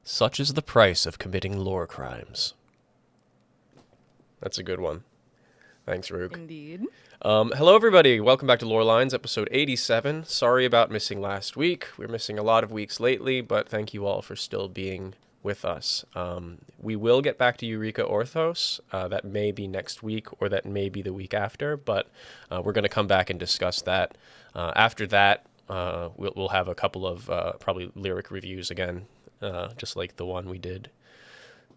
Such is the price of committing lore crimes. That's a good one. Thanks, Rook. Indeed. Hello, everybody. Welcome back to Lore Lines, episode 87. Sorry about missing last week. We're missing a lot of weeks lately, but thank you all for still being with us. We will get back to Eureka Orthos. That may be next week, or that may be the week after, but we're going to come back and discuss that. After that, we'll have a couple of probably lyric reviews again, just like the one we did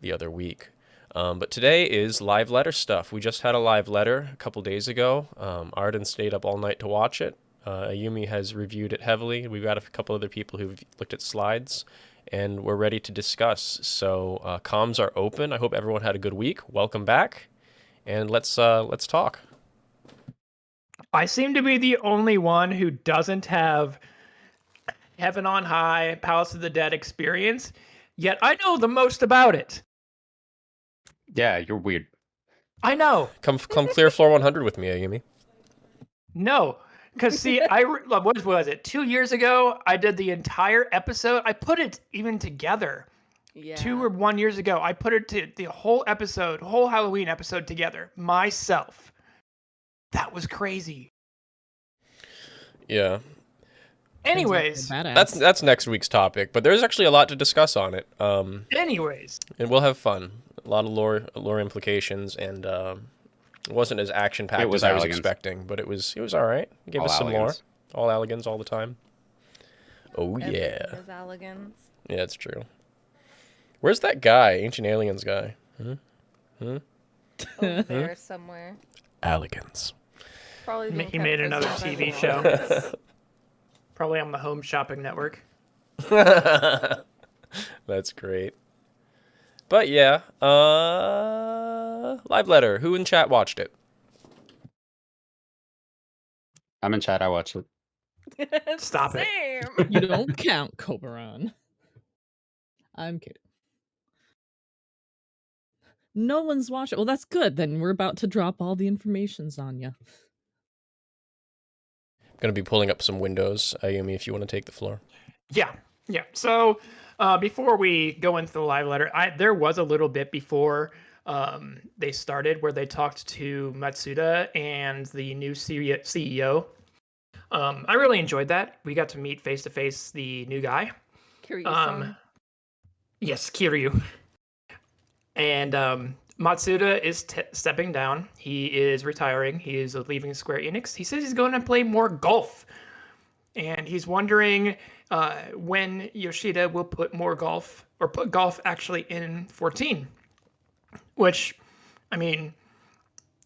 the other week. But today is live letter stuff. We just had a live letter a couple days ago. Arden stayed up all night to watch it. Ayumi has reviewed it heavily. We've got a couple other people who've looked at slides, and we're ready to discuss. So comms are open. I hope everyone had a good week. Welcome back, and let's talk. I seem to be the only one who doesn't have Heaven on High, Palace of the Dead experience, yet I know the most about it. Yeah, you're weird. I know. Come clear floor 100 with me, Ayumi. No, because see, what was it? 2 years ago, I did the entire episode. I put it even together. Yeah. 2 or 1 years ago, I put it to the whole episode, whole Halloween episode together myself. That was crazy. Yeah. Anyways, That's next week's topic, but there's actually a lot to discuss on it. anyways, And we'll have fun. A lot of lore implications, and it wasn't as action packed as I was expecting, but it was all right. It gave us some lore. All elegance all the time. Oh yeah. Everything is elegance. Yeah, it's true. Where's that guy? Ancient Aliens guy. Over there somewhere. Elegance. Probably he made another TV show. Probably on the Home Shopping Network. That's great. But yeah, live letter. Who in chat watched it? I'm in chat. I watched it. Stop it. You don't count, Koberon. I'm kidding. No one's watched it. Well, that's good. Then we're about to drop all the informations on you. Going to be pulling up some windows, Ayumi, if you want to take the floor. Yeah. So before we go into the live letter, there was a little bit before they started where they talked to Matsuda and the new CEO. I really enjoyed that. We got to meet face to face the new guy. Kiryu-san. Yes, Kiryu. And Matsuda is stepping down. He is retiring. He is leaving Square Enix. He says he's going to play more golf. And he's wondering when Yoshida will put more golf, or put golf actually in 14. Which, I mean,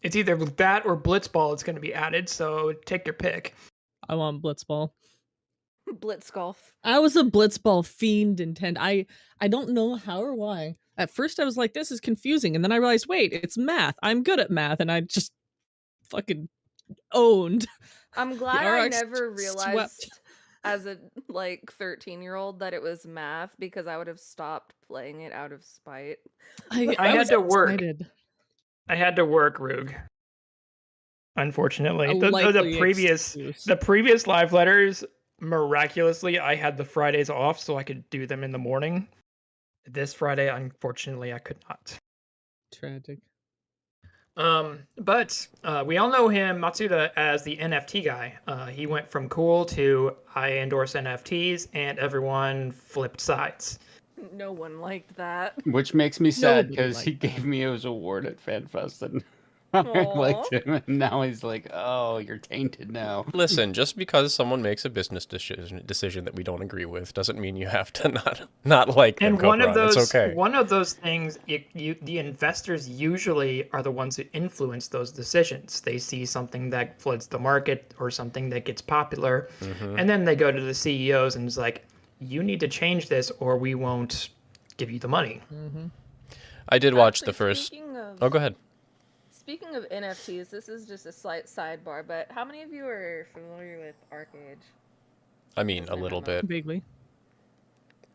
it's either that or Blitzball is going to be added, so take your pick. I want Blitzball. Blitz golf. I was a Blitzball fiend intent. I don't know how or why. At first I was like, this is confusing, and then I realized, wait, it's math. I'm good at math, and I just fucking owned. I'm glad I never realized swept. as a 13-year-old that it was math, because I would have stopped playing it out of spite. I had to work. Excited. I had to work, Rug. Unfortunately, the previous live letters, miraculously, I had the Fridays off so I could do them in the morning. This Friday, unfortunately, I could not. Tragic. But we all know him, Matsuda, as the NFT guy. He went from cool to I endorse NFTs, and everyone flipped sides. No one liked that. Which makes me sad Nobody because liked he that. gave me his award at FanFest, and I liked him, and now he's like, "Oh, you're tainted now." Listen, just because someone makes a business decision that we don't agree with doesn't mean you have to not like them. And one of Koberon. It's okay. one of those things, the investors usually are the ones who influence those decisions. They see something that floods the market or something that gets popular, and then they go to the CEOs and it's like, "You need to change this, or we won't give you the money." I did watch the first. Oh, go ahead. Speaking of NFTs, this is just a slight sidebar, but how many of you are familiar with Arcade? I mean, a little bit. Vaguely.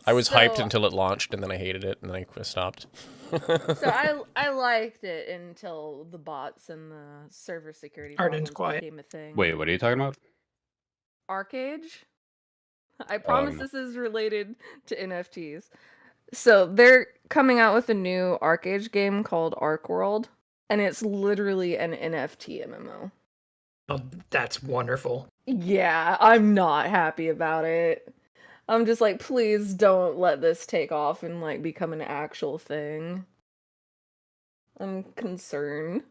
I was hyped until it launched, and then I hated it, and then I stopped. So I liked it until the bots and the server security Arden's problems quiet. became a thing. Wait, what are you talking about? Arcade? I promise no. this is related to NFTs. So they're coming out with a new ArcAge game called Arc World, and it's literally an NFT MMO. Oh, that's wonderful. Yeah, I'm not happy about it. I'm just like, please don't let this take off and like become an actual thing. I'm concerned.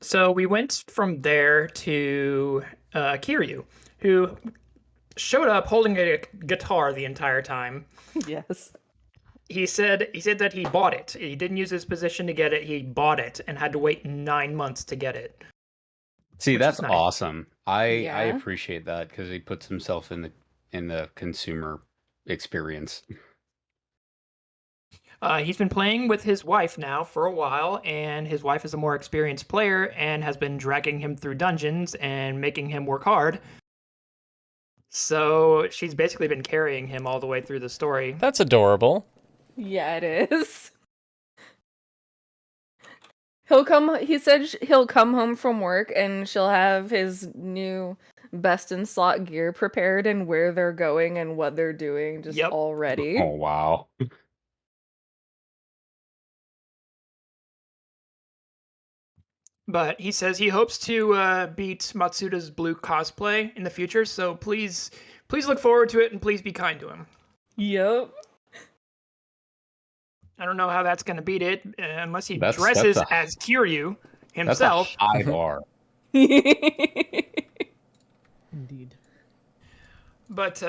So we went from there to Kiryu, who showed up holding a guitar the entire time. Yes. He said that he bought it. He didn't use his position to get it. He bought it and had to wait 9 months to get it. See, Which that's is nice. awesome. I Yeah. appreciate that because he puts himself in the consumer experience. He's been playing with his wife now for a while, and his wife is a more experienced player and has been dragging him through dungeons and making him work hard. So she's basically been carrying him all the way through the story. That's adorable. Yeah, it is. He said he'll come home from work and she'll have his new best in slot gear prepared and where they're going and what they're doing just Yep. already. Oh wow. But he says he hopes to beat Matsuda's blue cosplay in the future, so please look forward to it and please be kind to him. Yep. I don't know how that's going to beat it unless he That's dresses a- as Kiryu That's a himself. high bar. Indeed. But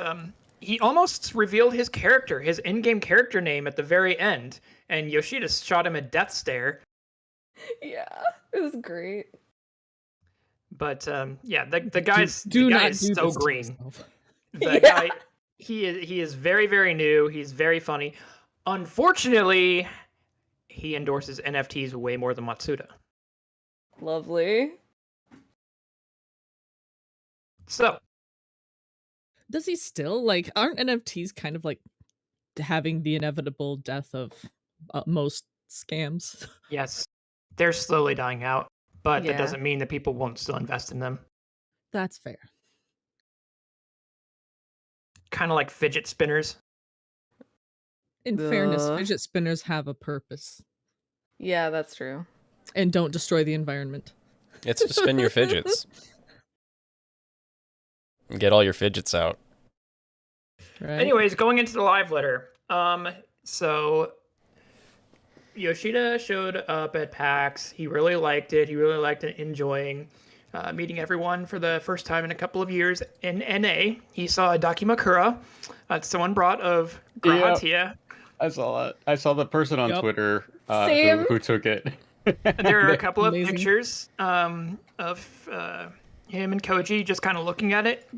he almost revealed his character, his in-game character name at the very end, and Yoshida shot him a death stare. Yeah, it was great. But yeah, the guy's do the guy not is do so this to green. yourself. The Yeah. guy, he is very, very new. He's very funny. Unfortunately, he endorses NFTs way more than Matsuda. Lovely. So Does he still like? Aren't NFTs kind of like having the inevitable death of most scams? yes, they're slowly dying out, but that Yeah. doesn't mean that people won't still invest in them. That's fair. Kind of like fidget spinners. In fairness, Duh. fidget spinners have a purpose Yeah, that's true. and don't destroy the environment. It's to spin your fidgets. And get all your fidgets out. Right? Anyways, going into the live letter. So Yoshida showed up at PAX. He really liked it. He really liked enjoying meeting everyone for the first time in a couple of years. In NA, he saw a Dakimakura that someone brought of Grahatia. I saw that. I saw the person on Yep. Twitter Same. who took it. There are a couple of Amazing. pictures of him and Koji just kind of looking at it.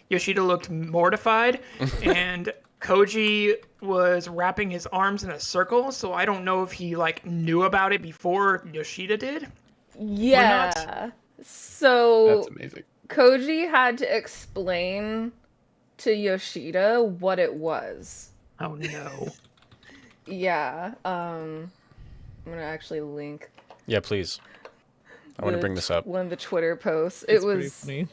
Yoshida looked mortified, and Koji was wrapping his arms in a circle, so I don't know if he like knew about it before Yoshida did. Yeah. So That's amazing. Koji had to explain to Yoshida what it was. Oh no. Yeah. I'm gonna actually link. Yeah, please. I want to bring this up. One of the Twitter posts. It's It pretty was. funny.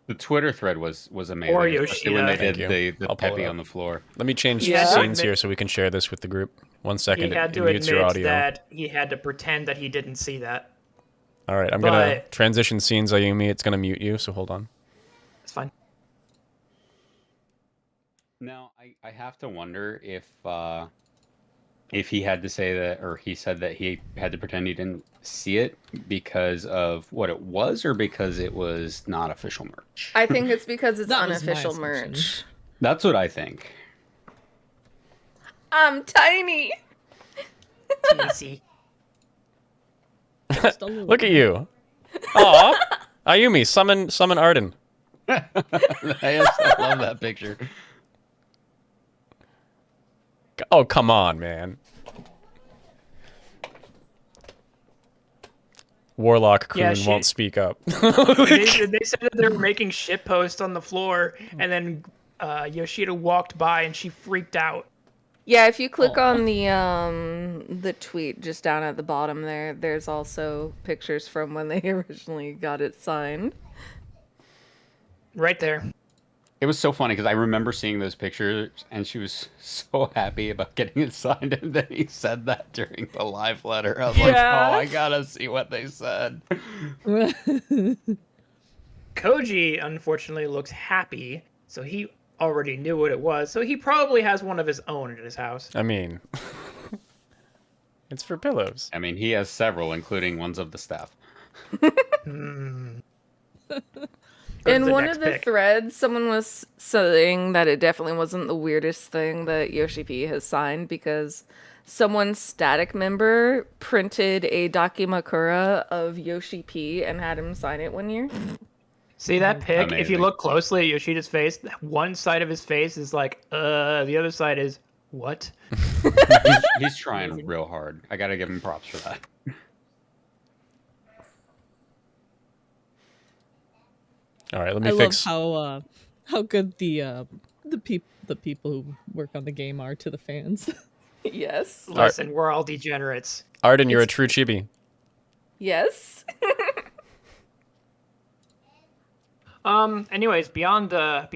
The Twitter thread was amazing. Or especially when they Yoshida. did Thank the I'll pull it peppy up. on the floor. Let me change Yeah. scenes here so we can share this with the group. 1 second. He had it to mutes your admit audio. that he had to pretend that he didn't see that. All right, I'm going to But- transition scenes, Ayumi. It's going to mute you, so hold on. It's fine. Now, I have to wonder if he had to say that, or he said that he had to pretend he didn't see it because of what it was, or because it was not official merch. I think it's because it's That was my unofficial assumption. merch. That's what I think. I'm tiny. Easy. Just a little Look at you. Aw. Ayumi, summon Arden. I love that picture. Oh, come on, man. Warlock Croon Yeah, she- won't speak up. they said that they were making shit posts on the floor, and then Yoshida walked by and she freaked out. Yeah, if you click on the tweet just down at the bottom there, there's also pictures from when they originally got it signed. Right there. It was so funny because I remember seeing those pictures, and she was so happy about getting it signed, and then he said that during the live letter. I was like, Yeah. oh, I gotta see what they said. Koji, unfortunately, looks happy, so he already knew what it was, so he probably has one of his own in his house. I mean, it's for pillows. I mean, he has several, including ones of the staff. Hmm. In one of the threads, someone was saying that it definitely wasn't the weirdest thing that Yoshi P has signed because someone's static member printed a Dakimakura of Yoshi P and had him sign it one year. See that pic? If you Amazing. look closely at Yoshida's face, one side of his face is like, the other side is, what? He's trying real hard. I gotta give him props for that. All right, let I me fix. love how good the people who work on the game are to the fans. Yes. Listen, we're all degenerates. Arden, you're a true chibi. Yes. Anyways, beyond the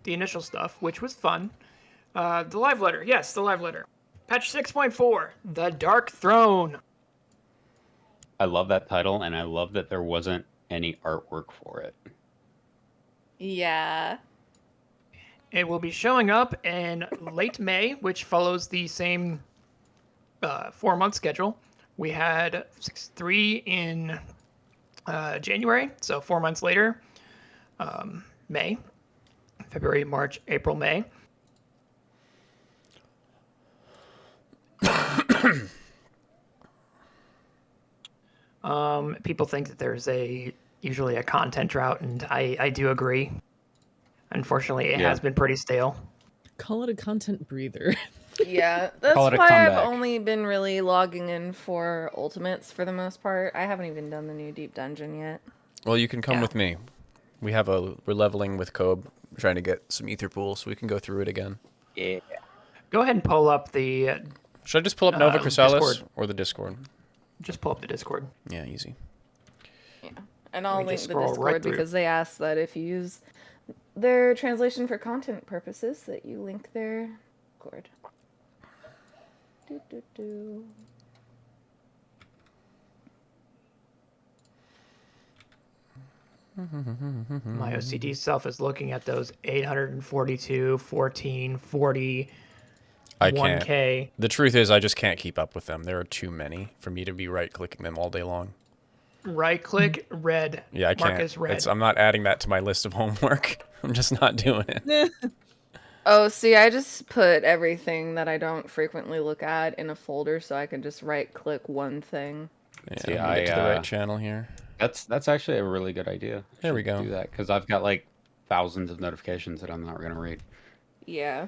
initial stuff, which was fun, the live letter. Yes, the live letter. Patch 6.4, The Dark Throne. I love that title, and I love that there wasn't any artwork for it. Yeah. It will be showing up in late May, which follows the same 4-month schedule. We had 3 in January, so 4 months later, May, February, March, April, May. People think that there's usually a content drought, and I do agree. Unfortunately, it has been pretty stale. Call it a content breather. Yeah, that's Call it a why I've comeback. only been really logging in for ultimates for the most part. I haven't even done the new deep dungeon yet. Well, you can come with me. We're leveling with Kobe, trying to get some ether pool, so we can go through it again. Yeah. Go ahead and pull up the. Should I just pull up Nova Chrysalis Discord. or the Discord? Just pull up the Discord. Yeah, easy. Yeah, and I'll me link just the scroll Discord right through. because they asked that if you use their translation for content purposes, that you link their Discord. Do. My OCD self is looking at those 842, 14, 40, I can't. 1K. The truth is, I just can't keep up with them. There are too many for me to be right-clicking them all day long. Right click, red. Yeah, I Mark can't. as red. I'm not adding that to my list of homework. I'm just not doing it. Oh, see, I just put everything that I don't frequently look at in a folder so I can just right-click one thing. Yeah, See, let me get to the right channel here. That's actually a really good idea. There we Should go. Do that because I've got like thousands of notifications that I'm not going to read. Yeah.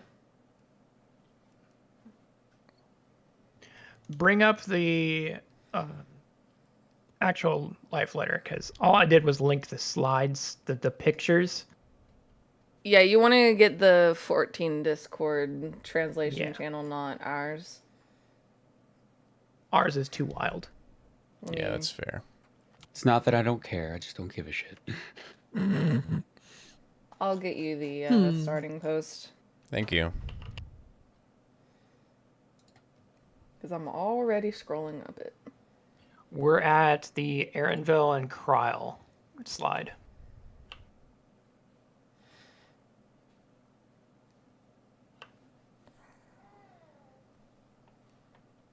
Bring up the actual life letter, because all I did was link the slides, the pictures. Yeah, you want to get the 14 Discord translation Yeah. channel, not ours. Ours is too wild. Yeah, that's fair. It's not that I don't care. I just don't give a shit. I'll get you the starting post Thank you. because I'm already scrolling up it. We're at the Aaronville and Kryl slide.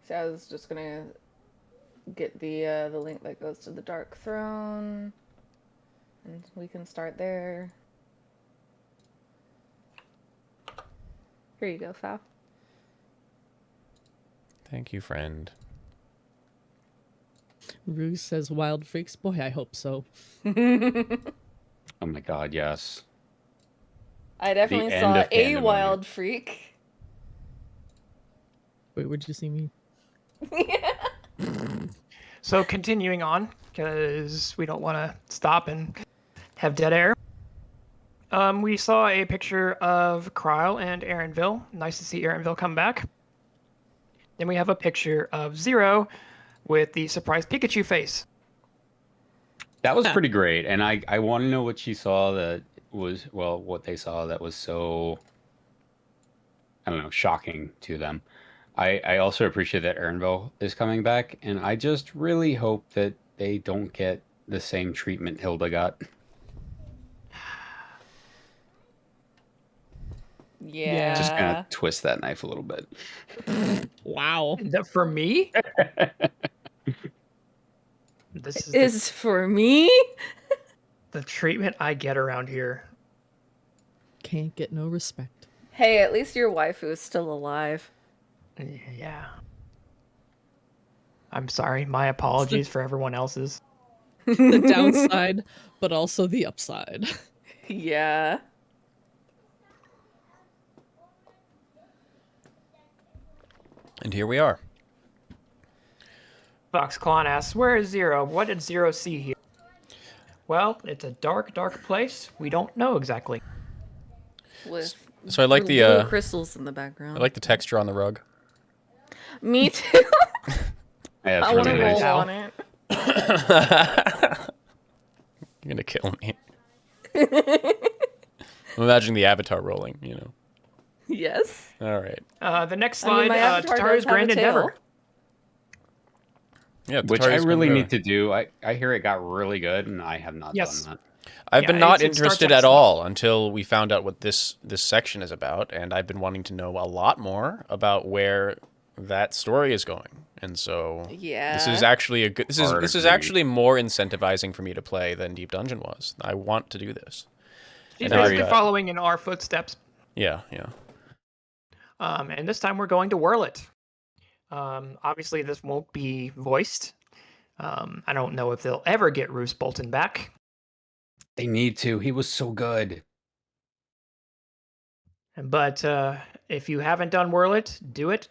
So I was just gonna get the link that goes to the Dark Throne, and we can start there. Here you go, Fal. Thank you, friend. Ruse says wild freaks. Boy, I hope so. Oh my god, yes. I definitely end saw of a fandom wild freak. Wait, where'd you see me? So continuing on, because we don't want to stop and have dead air. We saw a picture of Kryl and Aaronville. Nice to see Aaronville come back. Then we have a picture of Zero with the surprise Pikachu face. That was pretty great, and I want to know what she saw that was what they saw that was so, I don't know, shocking to them. I also appreciate that Ernville is coming back, and I just really hope that they don't get the same treatment Hilda got. Yeah. Just gonna twist that knife a little bit. Wow. For me? This is for me? The treatment I get around here. Can't get no respect. Hey, at least your waifu is still alive. Yeah. I'm sorry. My apologies for everyone else's. The downside, but also the upside. Yeah. And here we are. Foxclawn asks, where is Zero? What did Zero see here? Well, it's a dark, dark place. We don't know exactly. With So I like the little crystals in the background. I like the texture on the rug. Me too. Yeah, I it's want to really roll nice. on it. You're gonna kill me. I'm imagining the avatar rolling, you know. Yes. All right. The next I mean, slide, my avatar Tataru's does have Grand a tail. Endeavor. Yeah, Which I Tatari's really gonna- need to do. I hear it got really good, and I have not Yes. done that. I've Yeah, been not it starts interested out at slow. all until we found out what this section is about, and I've been wanting to know a lot more about where that story is going. And so Yeah. this is actually a good. This is Hard actually more incentivizing for me to play than Deep Dungeon was. I want to do this. She's And now I've basically got- following in our footsteps. Yeah, yeah. And this time we're going to Whirlit. Obviously, this won't be voiced. I don't know if they'll ever get Roose Bolton back. They need to. He was so good. But if you haven't done Whirlit, do it.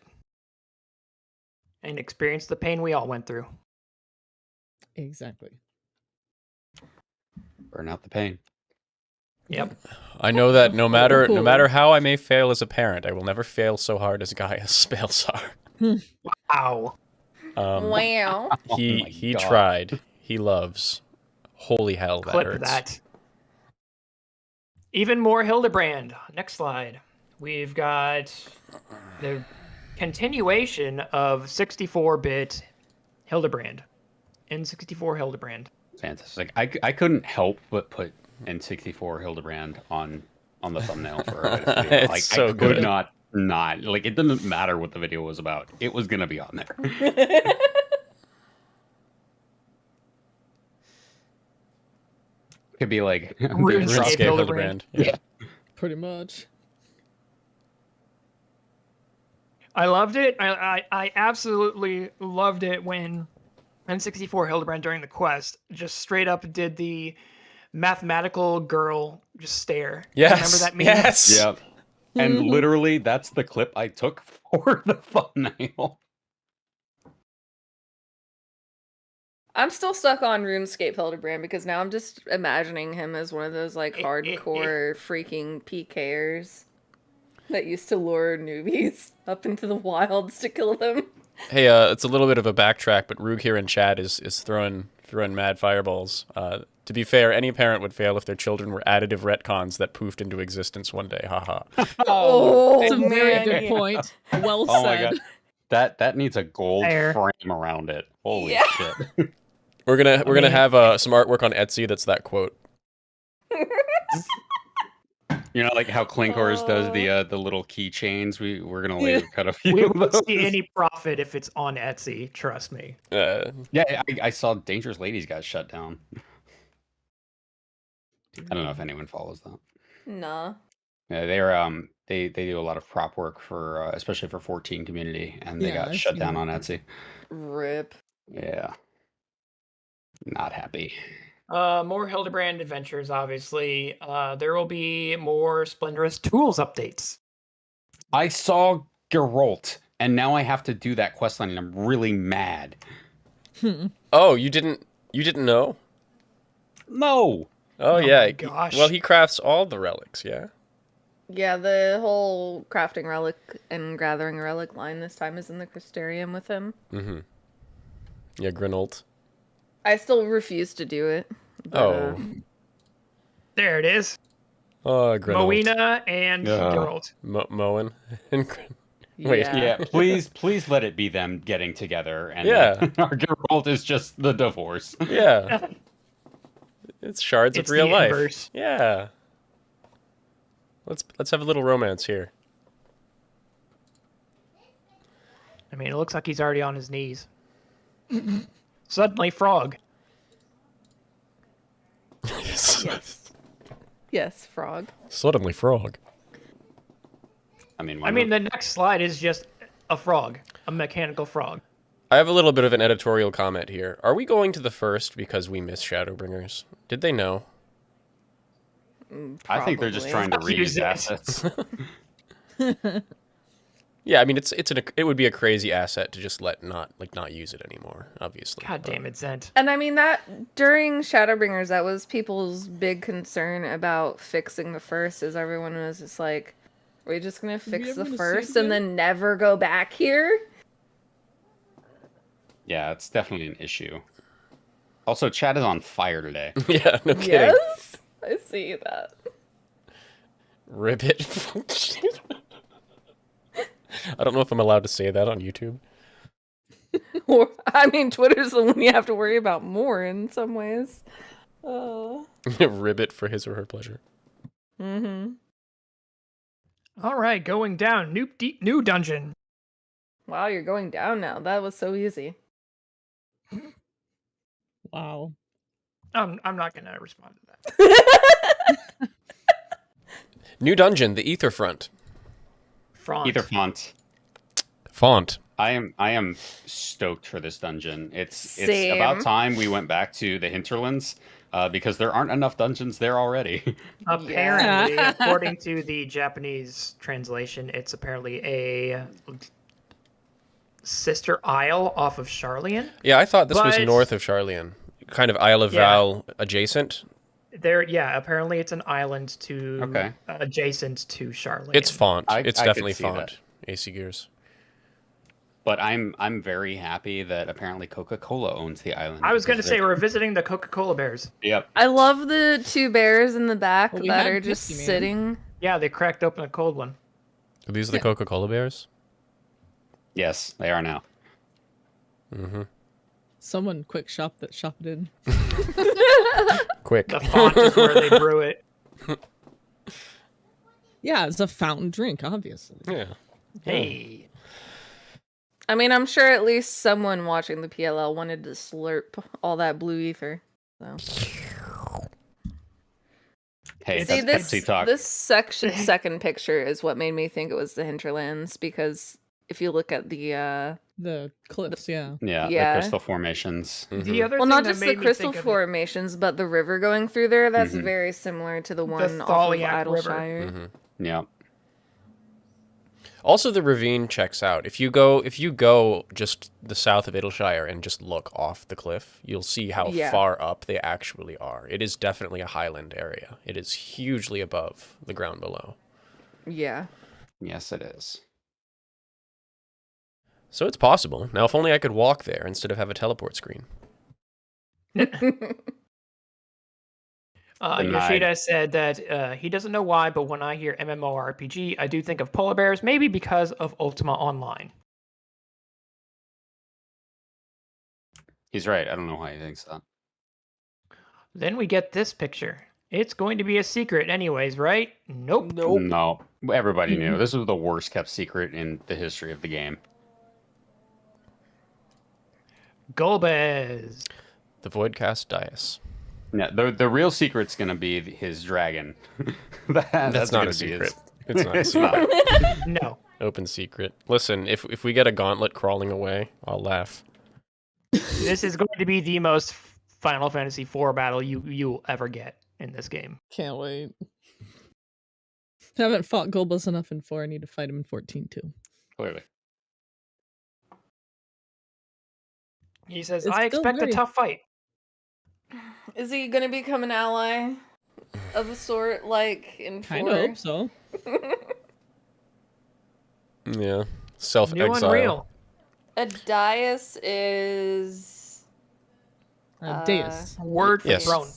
And experience the pain we all went through. Exactly. Burn out the pain. Yep. I know that no matter Cool. how I may fail as a parent, I will never fail so hard as Gaius Spalesar. Ow. Wow. He my he God. tried. He loves. Holy hell, that Clip hurts. that. Even more Hildebrand. Next slide. We've got the continuation of 64-bit Hildebrand. N64 Hildebrand. Fantastic. I couldn't help but put N64 Hildebrand on the thumbnail for a video. It's Like so I could good. not like it didn't matter what the video was about. It was gonna be on there. Could be like RuneScape RuneScape Hildebrand. Hildebrand. Yeah. Pretty much. I loved it. I absolutely loved it when N64 Hildebrand during the quest just straight up did the mathematical girl just stare. Yes. Remember that meme? Yes. Yep. And literally that's the clip I took for the thumbnail. I'm still stuck on RuneScape Hildebrand because now I'm just imagining him as one of those like hardcore freaking PKers that used to lure newbies up into the wilds to kill them. Hey, it's a little bit of a backtrack, but Roog here in chat is throwing mad fireballs. To be fair, any parent would fail if their children were additive retcons that poofed into existence one day. Haha. Oh, It's a very man, good yeah. point. Well Oh my said. god. That needs a gold There. frame around it. Holy Yeah. shit. We're gonna mean- have some artwork on Etsy that's that quote. You know, like how Clinkors does the little keychains. We're gonna laser cut a few We of won't those. see any profit if it's on Etsy. Trust me. Yeah, I saw Dangerous Ladies got shut down. I don't know if anyone follows that. Nah. Yeah, they're they do a lot of prop work for especially for 14 community, and they Yeah, got I've shut seen down that. on Etsy. Rip. Yeah, not happy. More Hildebrand adventures, obviously. There will be more Splendorous Tools updates. I saw Geralt, and now I have to do that quest line, and I'm really mad. Oh, you didn't know? No. Oh, Oh yeah. my gosh. Well, he crafts all the relics, yeah. Yeah, the whole crafting relic and gathering a relic line this time is in the Crystarium with him. Mm-hmm. Yeah, Grinold. I still refuse to do it. But, There it is. Oh, Grenold. Moena and Geralt. Moen and Wait. Yeah, please let it be them getting together, and our Geralt is just the divorce. Yeah. It's shards of real life. Inverse. Yeah. Let's have a little romance here. I mean, it looks like he's already on his knees. Suddenly, frog. Yes, frog. Suddenly, frog. I mean, the next slide is just a frog, a mechanical frog. I have a little bit of an editorial comment here. Are we going to the first because we miss Shadowbringers? Did they know? I think they're just trying to reuse assets. Yeah, I mean it would be a crazy asset to just not use it anymore, obviously. God damn it, Zent. And I mean that during Shadowbringers, that was people's big concern about fixing the first, is everyone was just like, are we just gonna fix the first and then never go back here? Yeah, it's definitely an issue. Also, chat is on fire today. Yeah, no kidding. Yes, I see that. Ribbit. I don't know if I'm allowed to say that on YouTube. Or, I mean, Twitter's the one you have to worry about more in some ways. Ribbit for his or her pleasure. Mm-hmm. All right, going down. New dungeon. Wow, you're going down now. That was so easy. Wow. I'm not gonna respond to that. New dungeon, the Etherfront. Etherfont. Font. I am stoked for this dungeon. It's Same. about time we went back to the hinterlands, because there aren't enough dungeons there already. Apparently, according to the Japanese translation, it's apparently a sister isle off of Charlian. Yeah, I thought this was north of Charlian. Kind of Isle of Val adjacent. Apparently it's an island adjacent to Charlian. It's Font. It's I definitely could see Font. that. AC Gears. But I'm very happy that apparently Coca-Cola owns the island. I was going to say we're visiting the Coca-Cola bears. Yep. I love the two bears in the back Well, that are just sitting. Yeah, they cracked open a cold one. Are these the Coca-Cola bears? Yes, they are now. Mm-hmm. Someone quick shopped it in. Quick. The Font is where they brew it. Yeah, it's a fountain drink, obviously. Yeah. Hey. I mean, I'm sure at least someone watching the PLL wanted to slurp all that blue ether. So. Hey, See, that's Pepsi talk. this second picture is what made me think it was the hinterlands, because if you look at the cliffs, Yeah, Yeah. the crystal formations. Mm-hmm. The other well, thing not that just the made me crystal think of formations, but the river going through there, that's Mhm. very similar to the one off of Thaliac River. Idleshire. Mm-hmm. Yeah. Also, the ravine checks out. If you go just the south of Idleshire and just look off the cliff, you'll see how far up they actually are. It is definitely a highland area. It is hugely above the ground below. Yeah. Yes, it is. So it's possible. Now, if only I could walk there instead of have a teleport screen. Yoshida said that he doesn't know why, but when I hear MMORPG, I do think of polar bears, maybe because of Ultima Online. He's right. I don't know why he thinks that. Then we get this picture. It's going to be a secret anyways, right? Nope. No. Everybody knew. This was the worst kept secret in the history of the game. Golbez. The Voidcast Dias. Yeah, the real secret's gonna be his dragon. That's not a secret. It's not a It's secret. not. No. Open secret. Listen, if we get a gauntlet crawling away, I'll laugh. This is going to be the most Final Fantasy IV battle you'll ever get in this game. Can't wait. I haven't fought Golbez enough in 4. I need to fight him in 14 too. Clearly. He says, It's I still expect very- a tough fight. Is he going to become an ally of a sort, like in 4? Kind of hope so. Yeah. New Self-exile. Unreal. A Dias is Dais. Word for Yes. throne.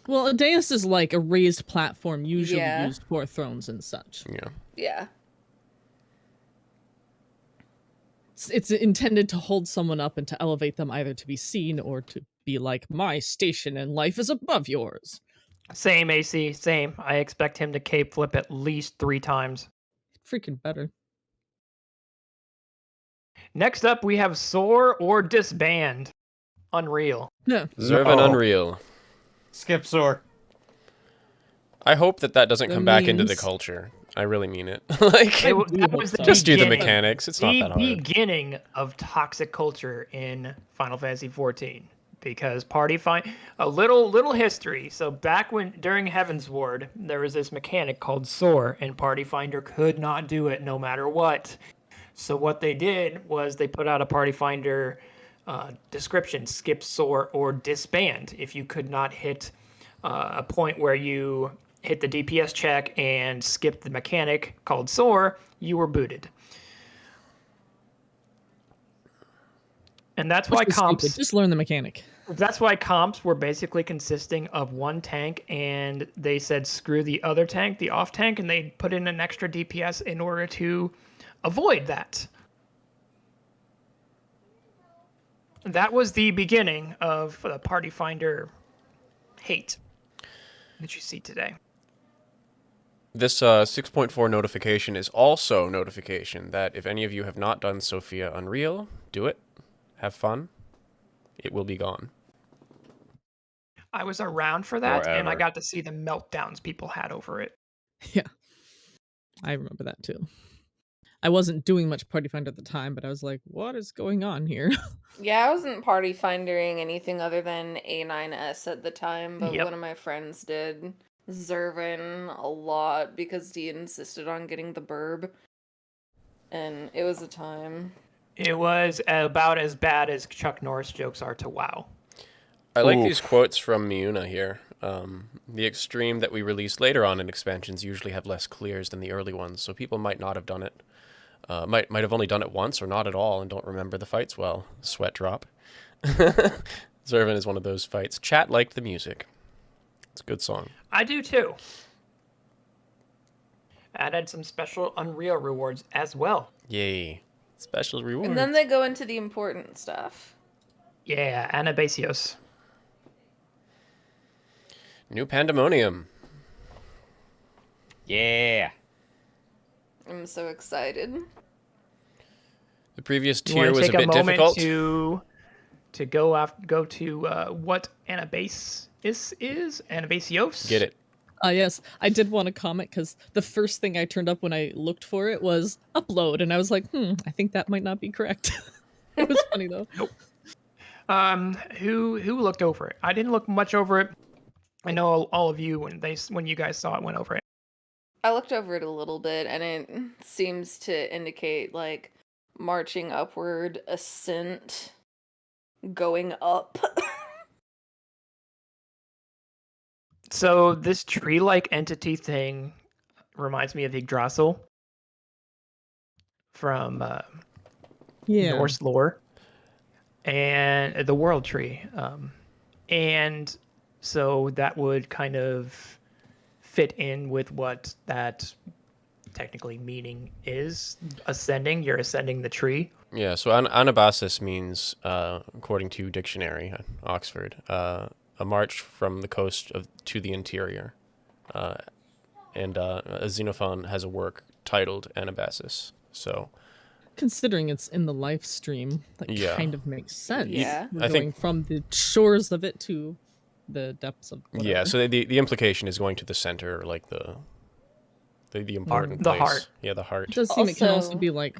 Well, a dais is like a raised platform, usually Yeah. used for thrones and such. Yeah. Yeah. It's intended to hold someone up and to elevate them either to be seen or to be like, my station in life is above yours. Same, AC, same. I expect him to cape flip at least 3 times. Freaking better. Next up, we have soar or disband. Unreal. No. Zervan No. Unreal. Skip soar. I hope that doesn't The come back into the memes. culture. I really mean it. Like, That hope was the so. just do the beginning- mechanics. It's not the that hard. beginning of toxic culture in Final Fantasy XIV, because a little history. So back during Heaven's Ward, there was this mechanic called soar, and Party Finder could not do it no matter what. So what they did was they put out a Party Finder description: skip soar or disband. If you could not hit a point where you hit the DPS check and skip the mechanic called soar, you were booted. And that's why Which is comps. stupid. Just learn the mechanic. That's why comps were basically consisting of one tank, and they said screw the other tank, the off tank, and they put in an extra DPS in order to avoid that. That was the beginning of the Party Finder hate that you see today. This 6.4 notification is also notification that if any of you have not done Sophia Unreal, do it. Have fun. It will be gone. I was around for that, and I Forever. got to see the meltdowns people had over it. Yeah. I remember that too. I wasn't doing much Party Finder at the time, but I was like, what is going on here? Yeah, I wasn't party finding anything other than A9S at the time, but Yep. one of my friends did Zervan a lot because he insisted on getting the burb. And it was a time. It was about as bad as Chuck Norris jokes are to WoW. I like Oof. these quotes from Miuna here. The extreme that we release later on in expansions usually have less clears than the early ones, so people might not have done it. Might have only done it once or not at all and don't remember the fights well. Sweat drop. Zervan is one of those fights. Chat liked the music. It's a good song. I do too. Added some special Unreal rewards as well. Yay. Special rewards. And then they go into the important stuff. Yeah, Anabasios. New Pandemonium. Yeah. I'm so excited. The previous You want tier to was a take bit a moment difficult. to go to what Anabase is Anabasios? Get it. Yes, I did want to comment because the first thing I turned up when I looked for it was upload, and I was like, I think that might not be correct. It was funny though. Nope. Who looked over it? I didn't look much over it. I know all of you when you guys saw it went over it. I looked over it a little bit, and it seems to indicate, like, marching upward, ascent, going up. So this tree-like entity thing reminds me of Yggdrasil from Yeah. Norse lore and the World Tree, and so that would kind of fit in with what that technically meaning is. Ascending, you're ascending the tree. Yeah, so Anabasis means, according to dictionary, Oxford, a march from the coast to the interior. And Xenophon has a work titled Anabasis. So Considering it's in the live stream, that Yeah. kind of makes sense. Yeah. We're I going think- from the shores of it to the depths of whatever. yeah, so the implication is going to the center, like the important The place. heart. Yeah, the heart. It does seem it can also Also- be like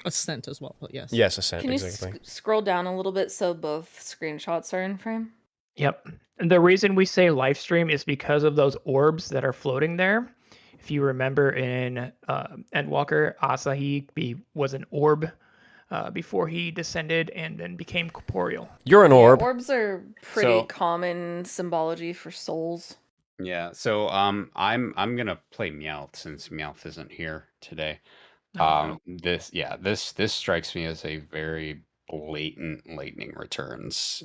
ascent as well, but yes. Yes, ascent, Can you exactly. scroll down a little bit so both screenshots are in frame? Yep. And the reason we say live stream is because of those orbs that are floating there. If you remember in Endwalker, Asahi was an orb before he descended and then became corporeal. You're an orb. Yeah, orbs are pretty So- common symbology for souls. Yeah. So I'm gonna play Meowth since Meowth isn't here today. Oh, This strikes me as a very blatant Lightning Returns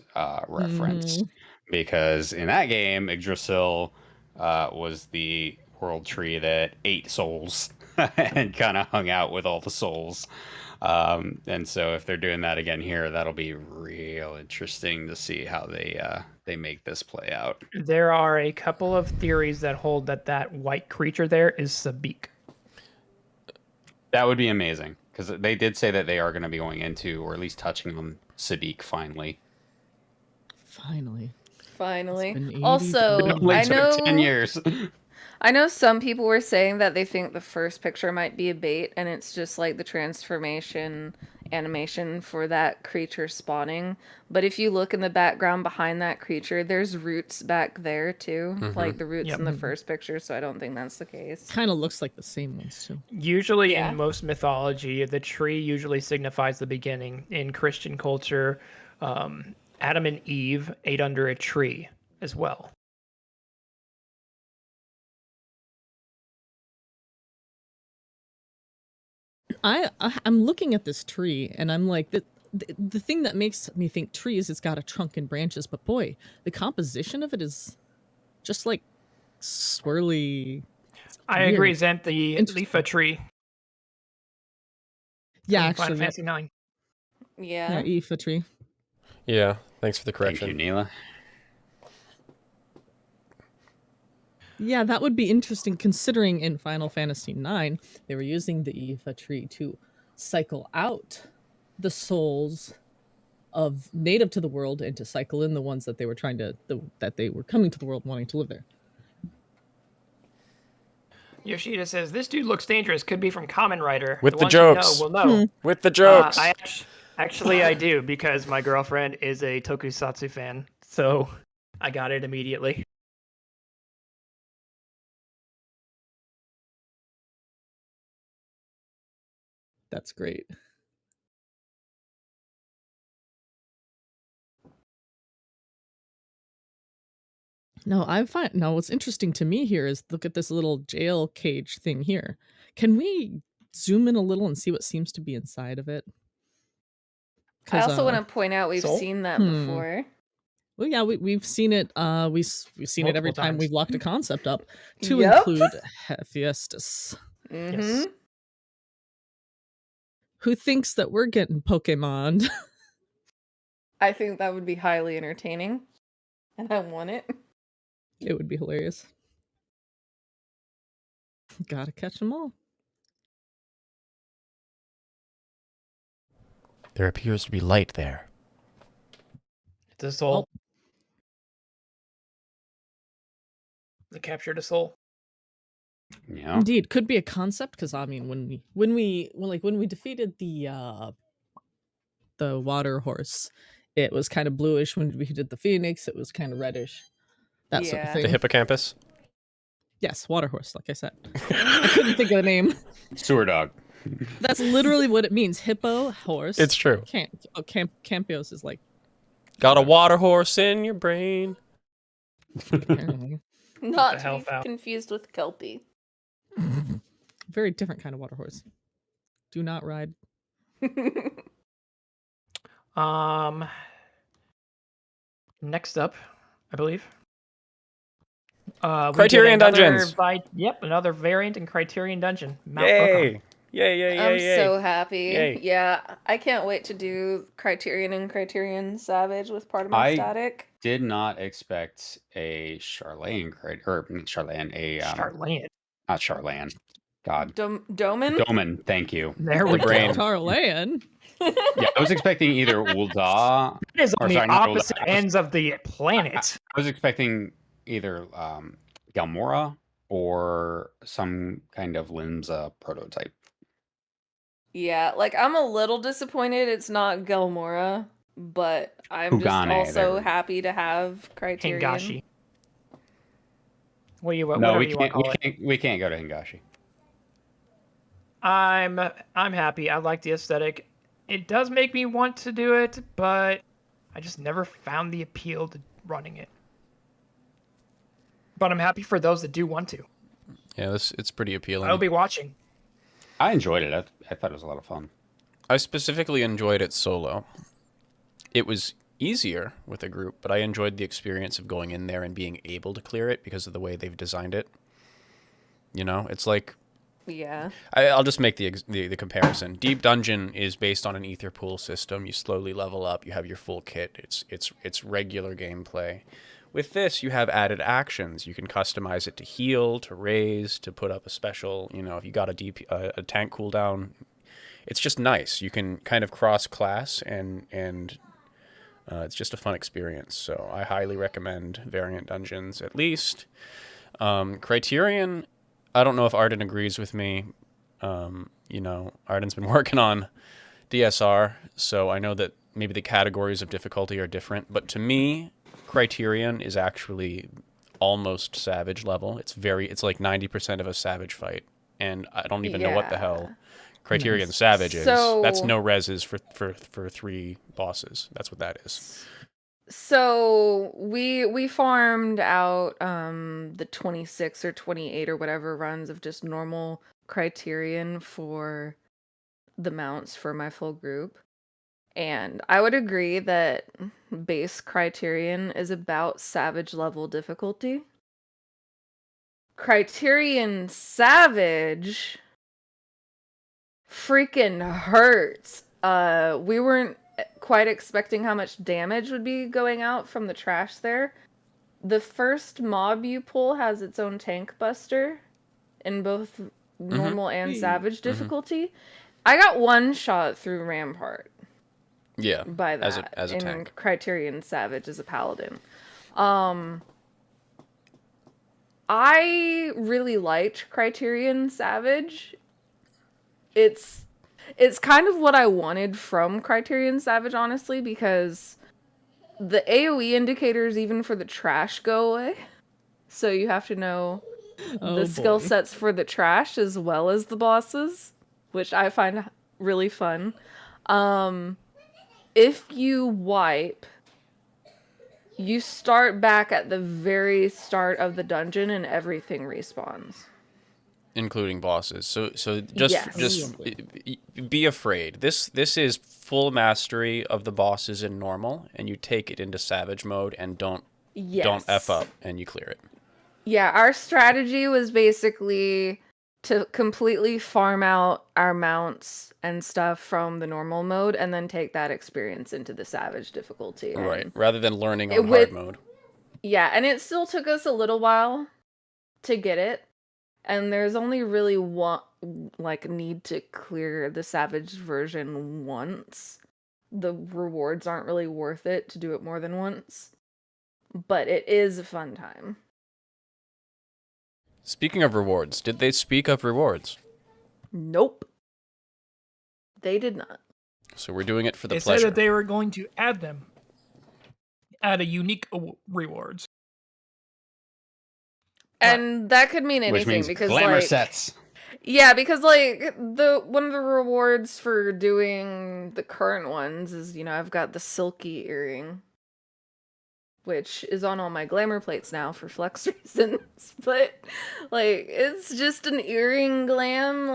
reference, because in that game, Yggdrasil was the world tree that ate souls and kind of hung out with all the souls. And so if they're doing that again here, that'll be real interesting to see how they make this play out. There are a couple of theories that hold that white creature there is Sabik. That would be amazing, because they did say that they are going to be going into, or at least touching on Sadiq finally. Finally. Also, It only I took know 10 years. I know some people were saying that they think the first picture might be a bait, and it's just like the transformation animation for that creature spawning. But if you look in the background behind that creature, there's roots back there too, like the roots in the first picture, so I don't think that's the case. Kind of looks like the same ones too. Usually in most mythology, the tree usually signifies the beginning. In Christian culture, Adam and Eve ate under a tree as well. I'm looking at this tree and I'm like, the thing that makes me think tree is it's got a trunk and branches, but boy, the composition of it is just like swirly. I agree, Zent, the Leafa tree. Yeah, actually. Final Fantasy 9. Yeah. Ifa tree. Yeah, thanks for the correction. Thank you, Neela. Yeah, that would be interesting considering in Final Fantasy IX, they were using the Ifa tree to cycle out the souls of native to the world and to cycle in the ones that they were that they were coming to the world wanting to live there. Yoshida says, this dude looks dangerous. Could be from Kamen Rider. With the ones jokes. You know will know. With the jokes. Actually, I do, because my girlfriend is a tokusatsu fan. So I got it immediately. That's great. No, I'm fine. Now, what's interesting to me here is look at this little jail cage thing here. Can we zoom in a little and see what seems to be inside of it? I also want to point out we've seen that before. Well, yeah, we've seen it. We've seen it every time we've locked a concept up to Yep. include Hephaestus. Yes. Who thinks that we're getting Pokemon? I think that would be highly entertaining, and I want it. It would be hilarious. Gotta catch them all. There appears to be light there. It's a soul. They captured a soul. Yeah. Indeed, could be a concept, because I mean, when we defeated the water horse, it was kind of bluish. When we did the phoenix, it was kind of reddish. That sort of thing. The hippocampus? Yes, water horse, like I said. I couldn't think of the name. Sewer dog. That's literally what it means. Hippo, horse. It's true. Campios is like... Got a water horse in your brain. Apparently. Not to be confused with Kelpie. Very different kind of water horse. Do not ride. Next up, I believe. Criterion Dungeons. Another variant in Criterion Dungeon. Yay! Yay! I'm so happy. Yay. Yeah, I can't wait to do Criterion and Criterion Savage with part of my static. Did not expect a Charlene, Charlene. Not Charlene. God. Doman? Doman, thank you. There we go. Charlene. Yeah, I was expecting either Ulda. It is on the opposite ends of the planet. I was expecting either Galmora or some kind of Limsa prototype. Yeah, like I'm a little disappointed it's not Galmora, but I'm Hugane, just also happy to have Criterion. Hingashi. We can't go to Hingashi. I'm happy. I like the aesthetic. It does make me want to do it, but I just never found the appeal to running it. But I'm happy for those that do want to. Yeah, it's pretty appealing. I'll be watching. I enjoyed it. I thought it was a lot of fun. I specifically enjoyed it solo. it was easier with a group, but I enjoyed the experience of going in there and being able to clear it because of the way they've designed it. You know, it's like, Yeah. I'll just make the comparison. Deep Dungeon is based on an ether pool system. You slowly level up. You have your full kit. It's regular gameplay. With this, you have added actions. You can customize it to heal, to raise, to put up a special. You know, if you got a tank cooldown, it's just nice. You can kind of cross class and it's just a fun experience. So I highly recommend Variant Dungeons at least. Criterion, I don't know if Arden agrees with me. You know, Arden's been working on DSR, so I know that maybe the categories of difficulty are different. But to me, Criterion is actually almost Savage level. It's like 90% of a Savage fight, and I don't even know what the hell Criterion Savage is. That's no reses for 3 bosses. That's what that is. So we farmed out the 26 or 28 or whatever runs of just normal Criterion for the mounts for my full group. And I would agree that base Criterion is about Savage level difficulty. Criterion Savage freaking hurts. We weren't quite expecting how much damage would be going out from the trash there. The first mob you pull has its own tank buster in both normal and savage difficulty. I got one shot through Rampart. Yeah, by that as a in tank. Criterion Savage as a paladin. I really liked Criterion Savage. It's kind of what I wanted from Criterion Savage, honestly, because the AoE indicators, even for the trash, go away. So you have to know the skill sets for the trash as well as the bosses, which I find really fun. If you wipe, you start back at the very start of the dungeon and everything respawns. Including bosses. So just be afraid. This is full mastery of the bosses in normal, and you take it into Savage mode and don't F up and you clear it. Yeah, our strategy was basically to completely farm out our mounts and stuff from the normal mode and then take that experience into the Savage difficulty. Right, rather than learning on hard mode. Yeah, and it still took us a little while to get it. And there's only really one, need to clear the Savage version once. The rewards aren't really worth it to do it more than once. But it is a fun time. Speaking of rewards, did they speak of rewards? Nope. They did not. So we're doing it for the pleasure. They said that they were going to add them. Add a unique rewards. And that could mean anything, which means because glamour sets. Yeah, because one of the rewards for doing the current ones is, I've got the silky earring, which is on all my glamour plates now for flex reasons. But it's just an earring glam,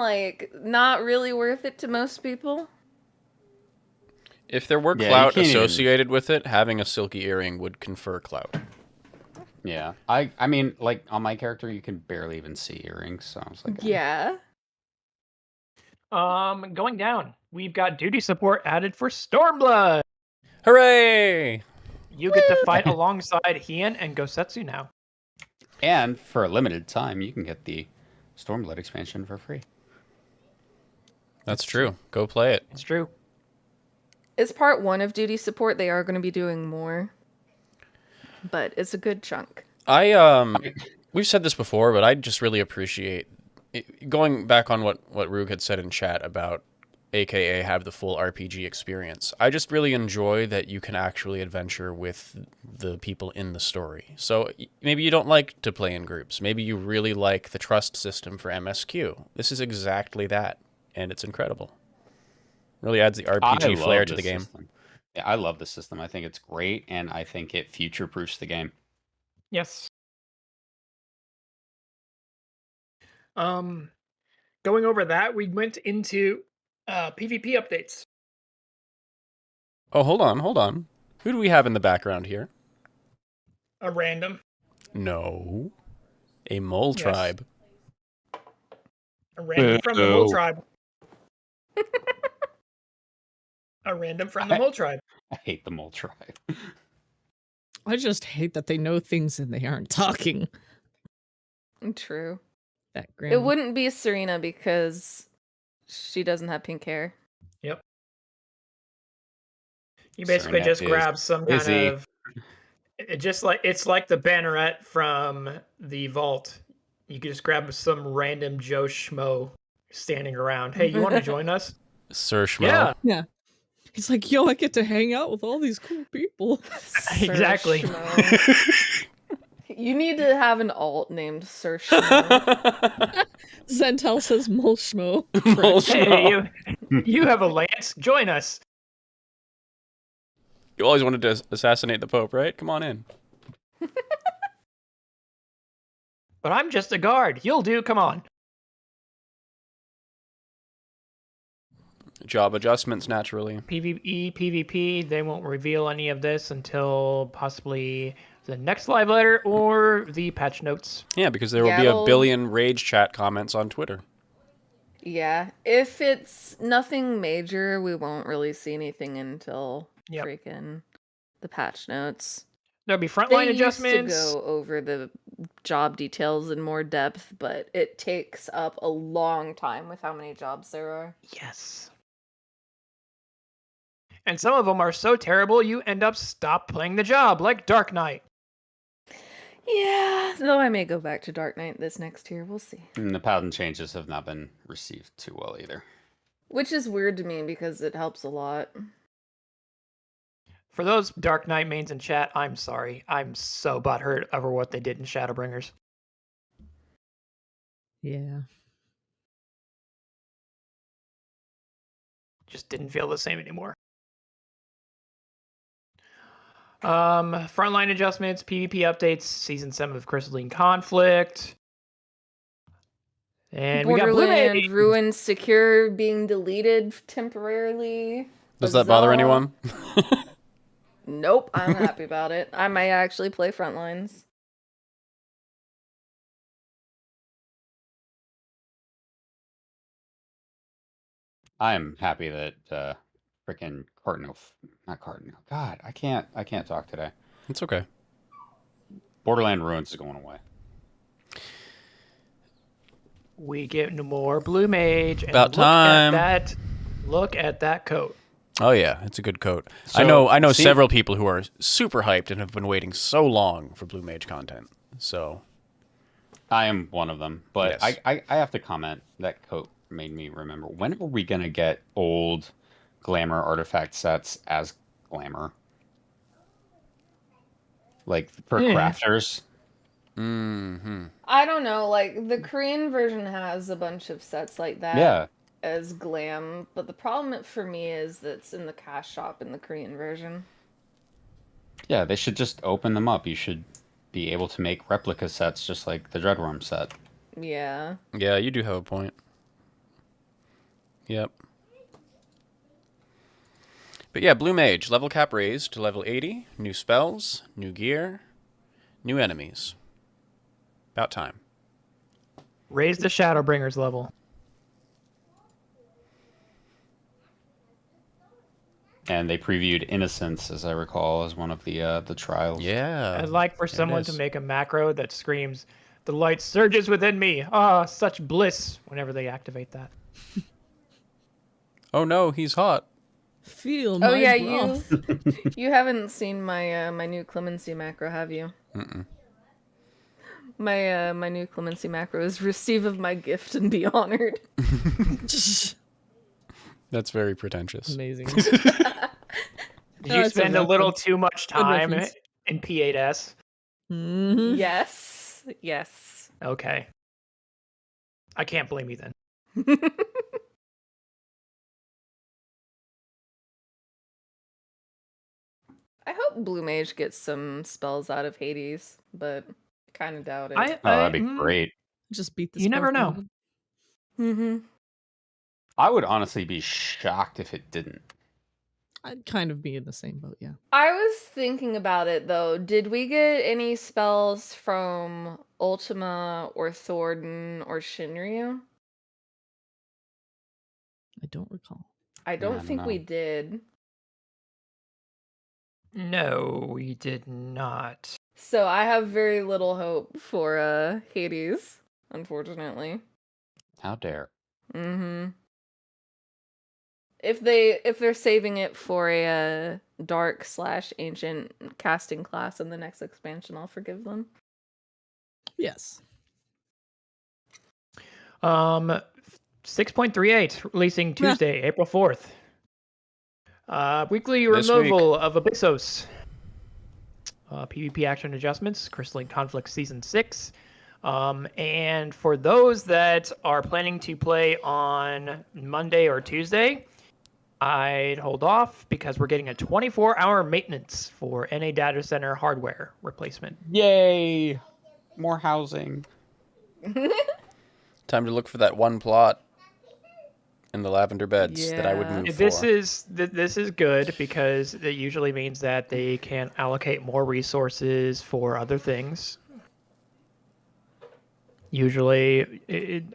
not really worth it to most people. If there were clout associated with it, having a silky earring would confer clout. Yeah, I mean, on my character, you can barely even see earrings, so I was like, yeah. Going down, we've got duty support added for Stormblood. Hooray! You get to fight alongside Hien and Gosetsu now. And for a limited time, you can get the Stormblood expansion for free. That's true. Go play it. It's true. It's part 1 of duty support. They are going to be doing more. But it's a good chunk. We've said this before, but I just really appreciate going back on what Rug had said in chat about AKA have the full RPG experience. I just really enjoy that you can actually adventure with the people in the story. So maybe you don't like to play in groups. Maybe you really like the trust system for MSQ. This is exactly that, and it's incredible. Really adds the RPG flair to the game. System. Yeah, I love the system. I think it's great, and I think it future-proofs the game. Yes. Going over that, we went into PvP updates. Oh, hold on. Who do we have in the background here? A random. No. A mole Yes. tribe. A random from the mole tribe. A random from the mole tribe. I hate the mole tribe. I just hate that they know things and they aren't talking. True. That It grandma. wouldn't be Serena because she doesn't have pink hair. Yep. You basically Serena just is grab some kind busy. of. It's like the banneret from the vault. You can just grab some random Joe Schmo standing around. Hey, you want to join us? Sir Schmo. Yeah. Yeah. He's like, yo, I get to hang out with all these cool people. Sir Exactly. Schmo. You need to have an alt named Sir Schmo. Zentel says Molschmo. Mole Hey, Schmo. you have a lance. Join us. You always wanted to assassinate the Pope, right? Come on in. But I'm just a guard. You'll do. Come on. Job adjustments, naturally. PvE, PvP. They won't reveal any of this until possibly the next live letter or the patch notes. Yeah, because there will Yeah, be a well- billion rage chat comments on Twitter. Yeah, if it's nothing major, we won't really see anything until Yep. freaking the patch notes. There'll be They frontline used adjustments. to go over the job details in more depth, but it takes up a long time with how many jobs there are. Yes. And some of them are so terrible you end up stop playing the job, like Dark Knight. Yeah, though I may go back to Dark Knight this next year. We'll see. And the pattern changes have not been received too well either. Which is weird to me because it helps a lot. For those Dark Knight mains in chat, I'm sorry. I'm so butthurt over what they did in Shadowbringers. Yeah. Just didn't feel the same anymore. Frontline adjustments, PvP updates, Season 7 of Crystalline Conflict. And we got Blue Borderland Mage. Ruined Secure being deleted temporarily. Does that bother Huzzah. anyone? Nope, I'm happy about it. I might actually play Frontlines. I am happy that freaking not Cardinal. God, I can't talk today. It's okay. Borderland Ruins is going away. We get no more Blue Mage. And About time. Look at that coat. Oh yeah, it's a good coat. So, I know see- several people who are super hyped and have been waiting so long for Blue Mage content. So I am one of them, but Yes. I have to comment. That coat made me remember. When are we gonna get old glamour artifact sets as glamour? Like for crafters? I don't know, like, the Korean version has a bunch of sets like that Yeah. as glam, but the problem for me is that it's in the cash shop in the Korean version. Yeah, they should just open them up. You should be able to make replica sets just like the Dreadworm set. Yeah. yeah, you do have a point. Yep. But yeah, Blue Mage, level cap raised to level 80, new spells, new gear, new enemies. About time. Raise the Shadowbringers level. And they previewed Innocence, as I recall, as one of the trials. Yeah. I'd like for it someone to is. make a macro that screams, "The light surges within me. Ah, such bliss," whenever they activate that. Oh no, he's hot. Feel my Oh yeah, broth. you haven't seen my my new clemency macro, have you? Mm-mm. My new clemency macro is receive of my gift and be honored. That's very pretentious. Amazing. Did Oh, you it's a spend a little reference. too much Good time reference. in P8S? Mm-hmm. Yes. Yes. Okay. I can't blame you then. I hope Blue Mage gets some spells out of Hades, but kind of doubt it. Oh, that'd be great. Just beat this. You never know. Mm-hmm. I would honestly be shocked if it didn't. I'd kind of be in the same boat, yeah. I was thinking about it though. Did we get any spells from Ultima or Thornton or Shinryu? I don't recall. I don't don't think we know. did. No, we did not. So I have very little hope for Hades, unfortunately. How dare. Mm-hmm. If they're saving it for a dark/ancient casting class in the next expansion, I'll forgive them. Yes. 6.38 releasing Tuesday, April 4th. Weekly This removal of Abyssos. PvP action adjustments, Crystalline Conflict Season 6. And for those that are planning to play on Monday or Tuesday, I'd hold off because we're getting a 24-hour maintenance for NA data center hardware replacement. Yay! More housing. Time to look for that one plot in the lavender beds that I would Yeah. move This for. is good because it usually means that they can allocate more resources for other things. Usually,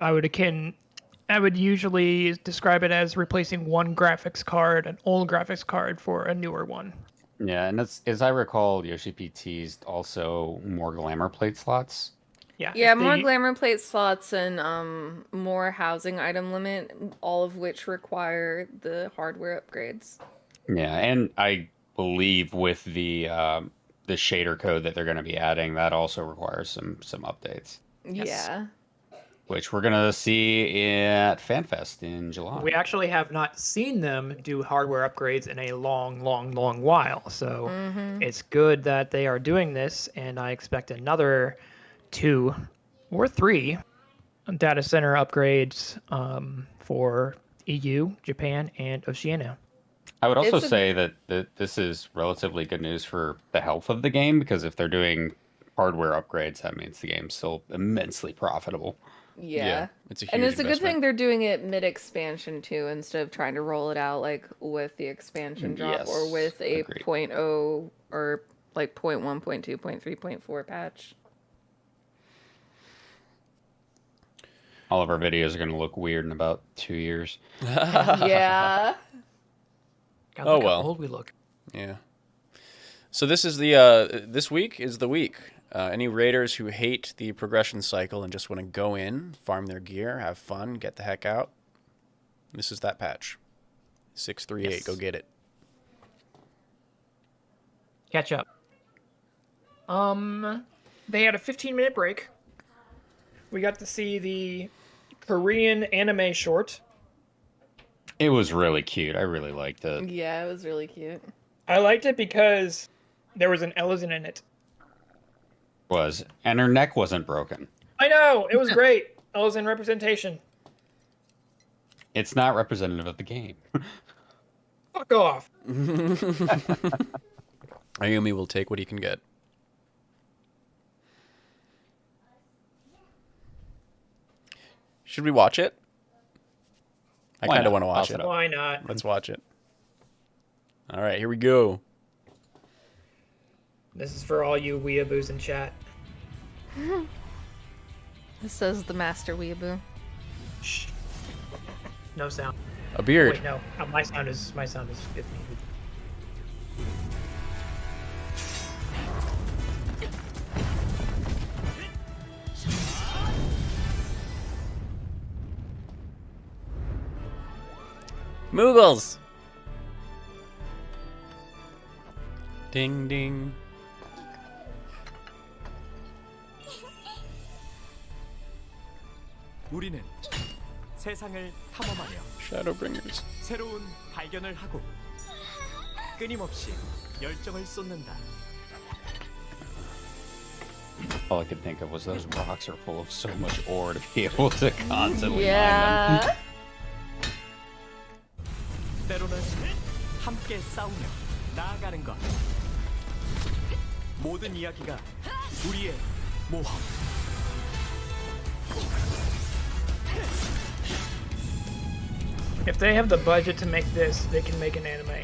I would usually describe it as replacing one graphics card, an old graphics card, for a newer one. Yeah, and that's, as I recall, Yoshi P teased also more glamour plate slots. Yeah, Yeah, if more they- glamour plate slots and more housing item limit, all of which require the hardware upgrades. Yeah, and I believe with the shader code that they're going to be adding, that also requires some updates, Yes. Yeah. which we're going to see at FanFest in July. We actually have not seen them do hardware upgrades in a long while. So it's good that they are doing this, and I expect another 2 or 3 data center upgrades for EU, Japan, and Oceania. I would also It's a- say that this is relatively good news for the health of the game, because if they're doing hardware upgrades, that means the game's still immensely profitable. Yeah. It's a huge And it's a good thing investment. they're doing it mid-expansion too, instead of trying to roll it out like with the expansion drop or Yes, with a agreed. 0.0 or like 0.1, 0.2, 0.3, 0.4 patch. All of our videos are going to look weird in about 2 years. Yeah. God, Oh, look well. how old we look. Yeah. So this is the this week is the week. Any raiders who hate the progression cycle and just want to go in, farm their gear, have fun, get the heck out, this is that patch. 638, Yes. go get it. Catch up. They had a 15-minute break. We got to see the Korean anime short. It was really cute. I really liked it. Yeah, it was really cute. I liked it because there was an Ellison in it. And her neck wasn't broken. I know, it was great. Ellison representation. It's not representative of the game. Fuck off. Ayumi will take what he can get. Should we watch it? I Why kind of not? want to watch I'll it. set up. Why not? Let's watch it. All right, here we go. This is for all you weeaboos in chat. This says the Master Weeaboo. Shh. No sound. A beard. Wait, no. My sound is muted. Moogles. Ding ding. 우리는 세상을 탐험하며 Shadowbringers. 새로운 발견을 하고 끊임없이 열정을 쏟는다. All I could think of was those rocks are full of so much ore to be able to constantly mine them. Yeah. 때로는 함께 싸우며 나아가는 것. 모든 이야기가 우리의 모험. If they have the budget to make this, they can make an anime.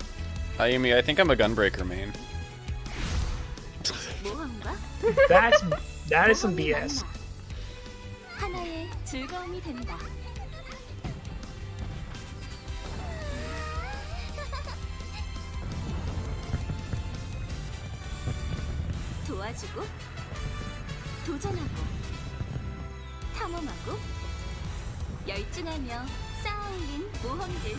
Ayumi, I think I'm a Gunbreaker main. That is some BS. 하나의 즐거움이 된다. 도와주고 도전하고 탐험하고 열중하며 쌓아올린 모험들.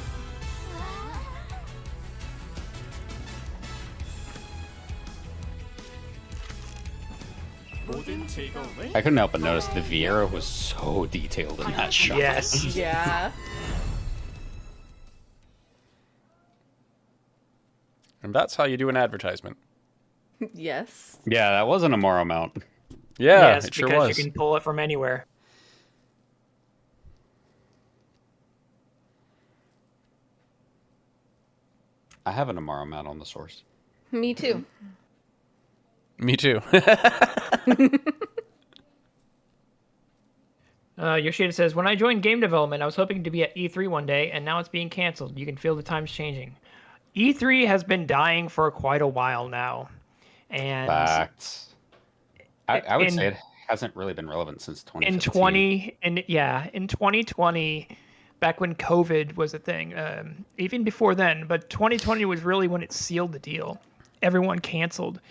모든 즐거움을 I couldn't help but notice the Vieira was so detailed in that shot. Yes. Yeah. And that's how you do an advertisement. Yes. Yeah, that wasn't a Morrow mount. Yeah, Yes, it sure because was. you can pull it from anywhere. I have an Amaro mount on the source. Me too. Me too. Yoshida says, when I joined game development, I was hoping to be at E3 one day, and now it's being canceled. You can feel the times changing. E3 has been dying for quite a while now. And Facts. I would in- say it hasn't really been relevant since in 2015. in 2020, back when COVID was a thing, even before then, but 2020 was really when it sealed the deal. Everyone canceled.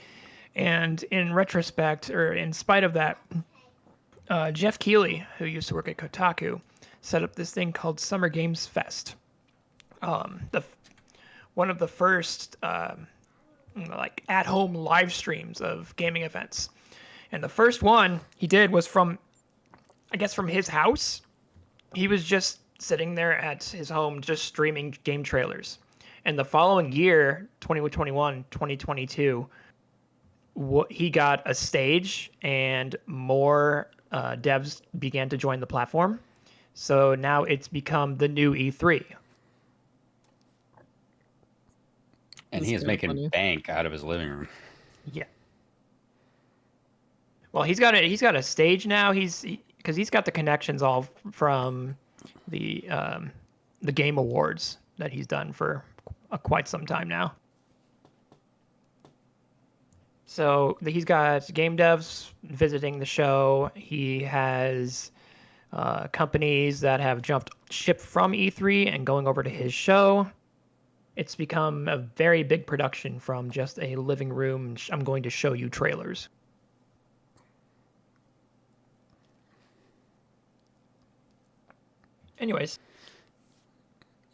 And in retrospect, or in spite of that, Jeff Keighley, who used to work at Kotaku, set up this thing called Summer Games Fest. One of the first like at-home live streams of gaming events. And the first one he did was from his house. He was just sitting there at his home just streaming game trailers. And the following year, 2021, 2022, he got a stage and more devs began to join the platform. So now it's become the new E3. And That's he is kinda making funny. bank out of his living room. Yeah. Well, he's got a stage now. Because he's got the connections all from the Game Awards that he's done for quite some time now. So he's got game devs visiting the show. He has companies that have jumped ship from E3 and going over to his show. It's become a very big production from just a living room. I'm going to show you trailers. Anyways,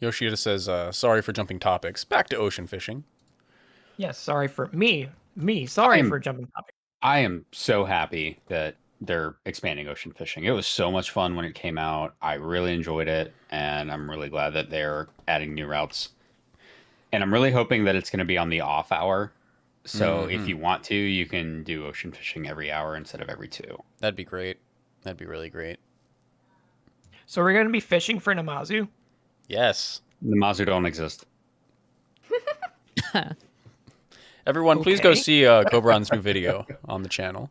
Yoshida says, sorry for jumping topics. Back to ocean fishing. yes, sorry for me. Sorry I'm- for jumping topic. I am so happy that they're expanding ocean fishing. It was so much fun when it came out. I really enjoyed it, and I'm really glad that they're adding new routes. And I'm really hoping that it's going to be on the off hour. So if you want to, you can do ocean fishing every hour instead of every 2. That'd be great. That'd be really great. So we're going to be fishing for Namazu. Yes. The Mazu don't exist. Everyone, please go Okay. see Cobran's new video on the channel.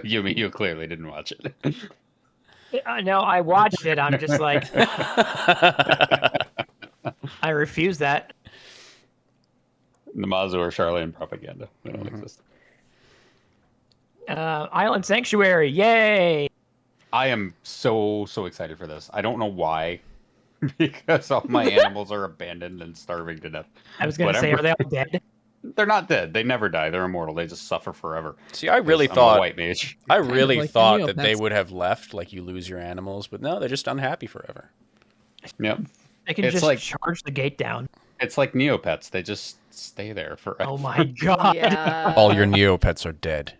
You clearly didn't watch it. No, I watched it. I'm just like, I refuse that. The Mazu are Charlatan propaganda. They don't exist. Island Sanctuary, yay! I am so excited for this. I don't know why. Because all my animals are abandoned and starving to death. I was going to say, are they all dead? They're not dead. They never die. They're immortal. They just suffer forever. See, I really 'Cause I'm a thought white mage. I Kind of really like the thought that they Neopets. would have left, like you lose your animals, but no, they're just unhappy forever. Yep. They can It's just like- charge the gate down. It's like Neopets. They just stay there forever. Oh my god. Yeah. All your Neopets are dead.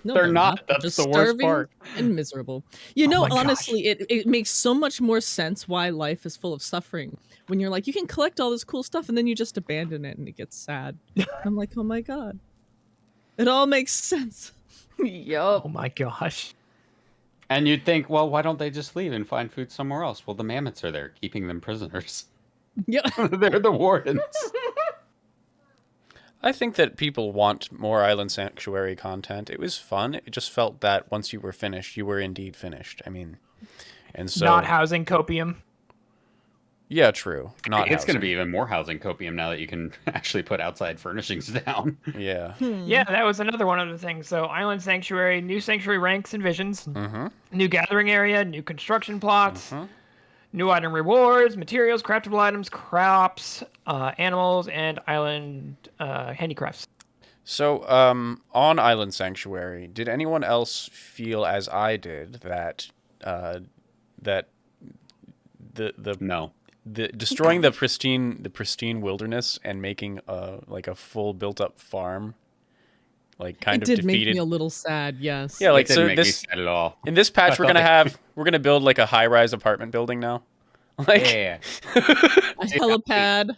No, They're not. They're That's just the worst starving part. and miserable. You know, my gosh. honestly, it makes so much more sense why life is full of suffering. When you're like, you can collect all this cool stuff and then you just abandon it and it gets sad. I'm like, oh my god. It all makes sense. Yup. Oh my gosh. And you'd think, well, why don't they just leave and find food somewhere else? Well, the mammoths are there, keeping them prisoners. Yeah. They're the wardens. I think that people want more Island Sanctuary content. It was fun. It just felt that once you were finished, you were indeed finished. I mean, and so Not housing copium. Yeah, true. Not It's going to housing. be even more housing copium now that you can actually put outside furnishings down. Yeah. Yeah, that was another one of the things. So Island Sanctuary, new sanctuary ranks and visions, Mm-hmm. new gathering area, new construction plots, new item rewards, materials, craftable items, crops, animals, and island handicrafts. So, on Island Sanctuary, did anyone else feel as I did that that the No. destroying the pristine wilderness and making like a full built up farm, like kind It of did make defeated? me a little sad. Yes. Yeah, like It didn't so make me this sad at all. in this patch I we're thought gonna build like a high rise apartment building now, like Yeah. A helipad.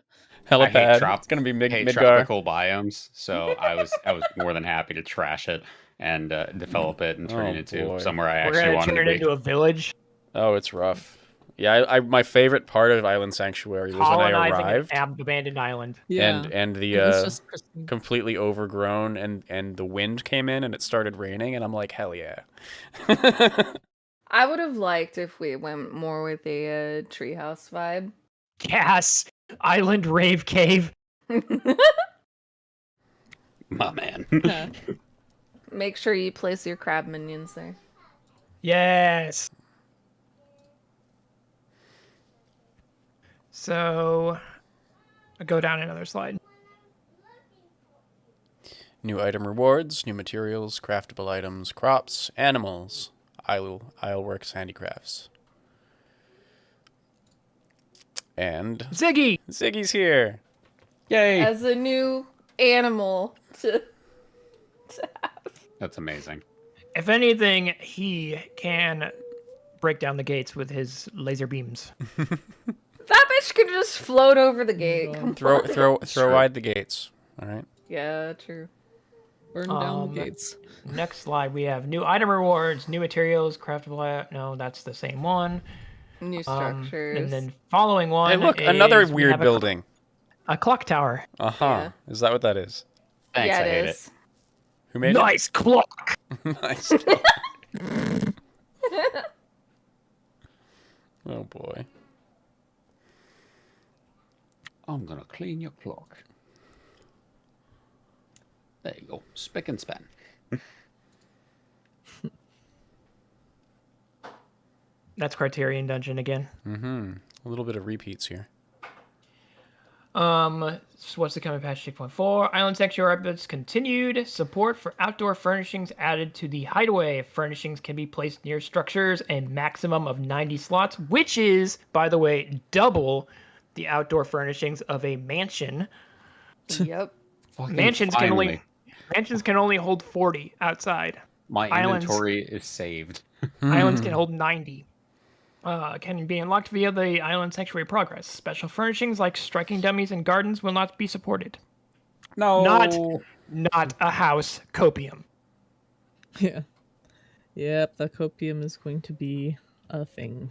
helipad. It's gonna be hate Midgar. tropical biomes, so I was more than happy to trash it and develop it and turn Oh, it into boy. somewhere I We're actually gonna wanted turn to it be. into a village, Oh, it's rough. Yeah, I my favorite part of Island Sanctuary was when I colonizing arrived. an abandoned island. Yeah. And the It was just pristine. completely overgrown and the wind came in and it started raining and I'm like, hell yeah. I would have liked if we went more with a treehouse vibe. Gas, island rave cave. My man. Yeah. Make sure you place your crab minions there. Yes. So, I'll go down another slide. New item rewards, new materials, craftable items, crops, animals, Isleworks handicrafts. And Ziggy! Ziggy's here. Yay! As a new animal to That's amazing. If anything, he can break down the gates with his laser beams. That bitch could just float over the gate. Come on. Throw wide the gates. All right. Yeah, true. Burn down the gates. Next slide, we have new item rewards, new materials, craftable. No, that's the same one. New structures. And then following one. Hey, look, another is we weird have building. A clock tower. Uh-huh. Is that what that is? Thanks, yeah, I hate it it. is. Who made Nice clock. it? Nice. Oh boy. I'm gonna clean your clock. There you go. Spick and span. That's Criterion Dungeon again. Mm-hmm. A little bit of repeats here. So what's the coming patch 6.4? Island Sanctuary updates continued. Support for outdoor furnishings added to the hideaway. Furnishings can be placed near structures, a maximum of 90 slots, which is, by the way, double the outdoor furnishings of a mansion. Yep. Fucking Mansions finally. can only hold 40 outside. My Islands- inventory is saved. Islands can hold 90. Can be unlocked via the Island Sanctuary progress. Special furnishings like striking dummies and gardens will not be supported. No. Not a house copium. Yeah. Yep, the copium is going to be a thing.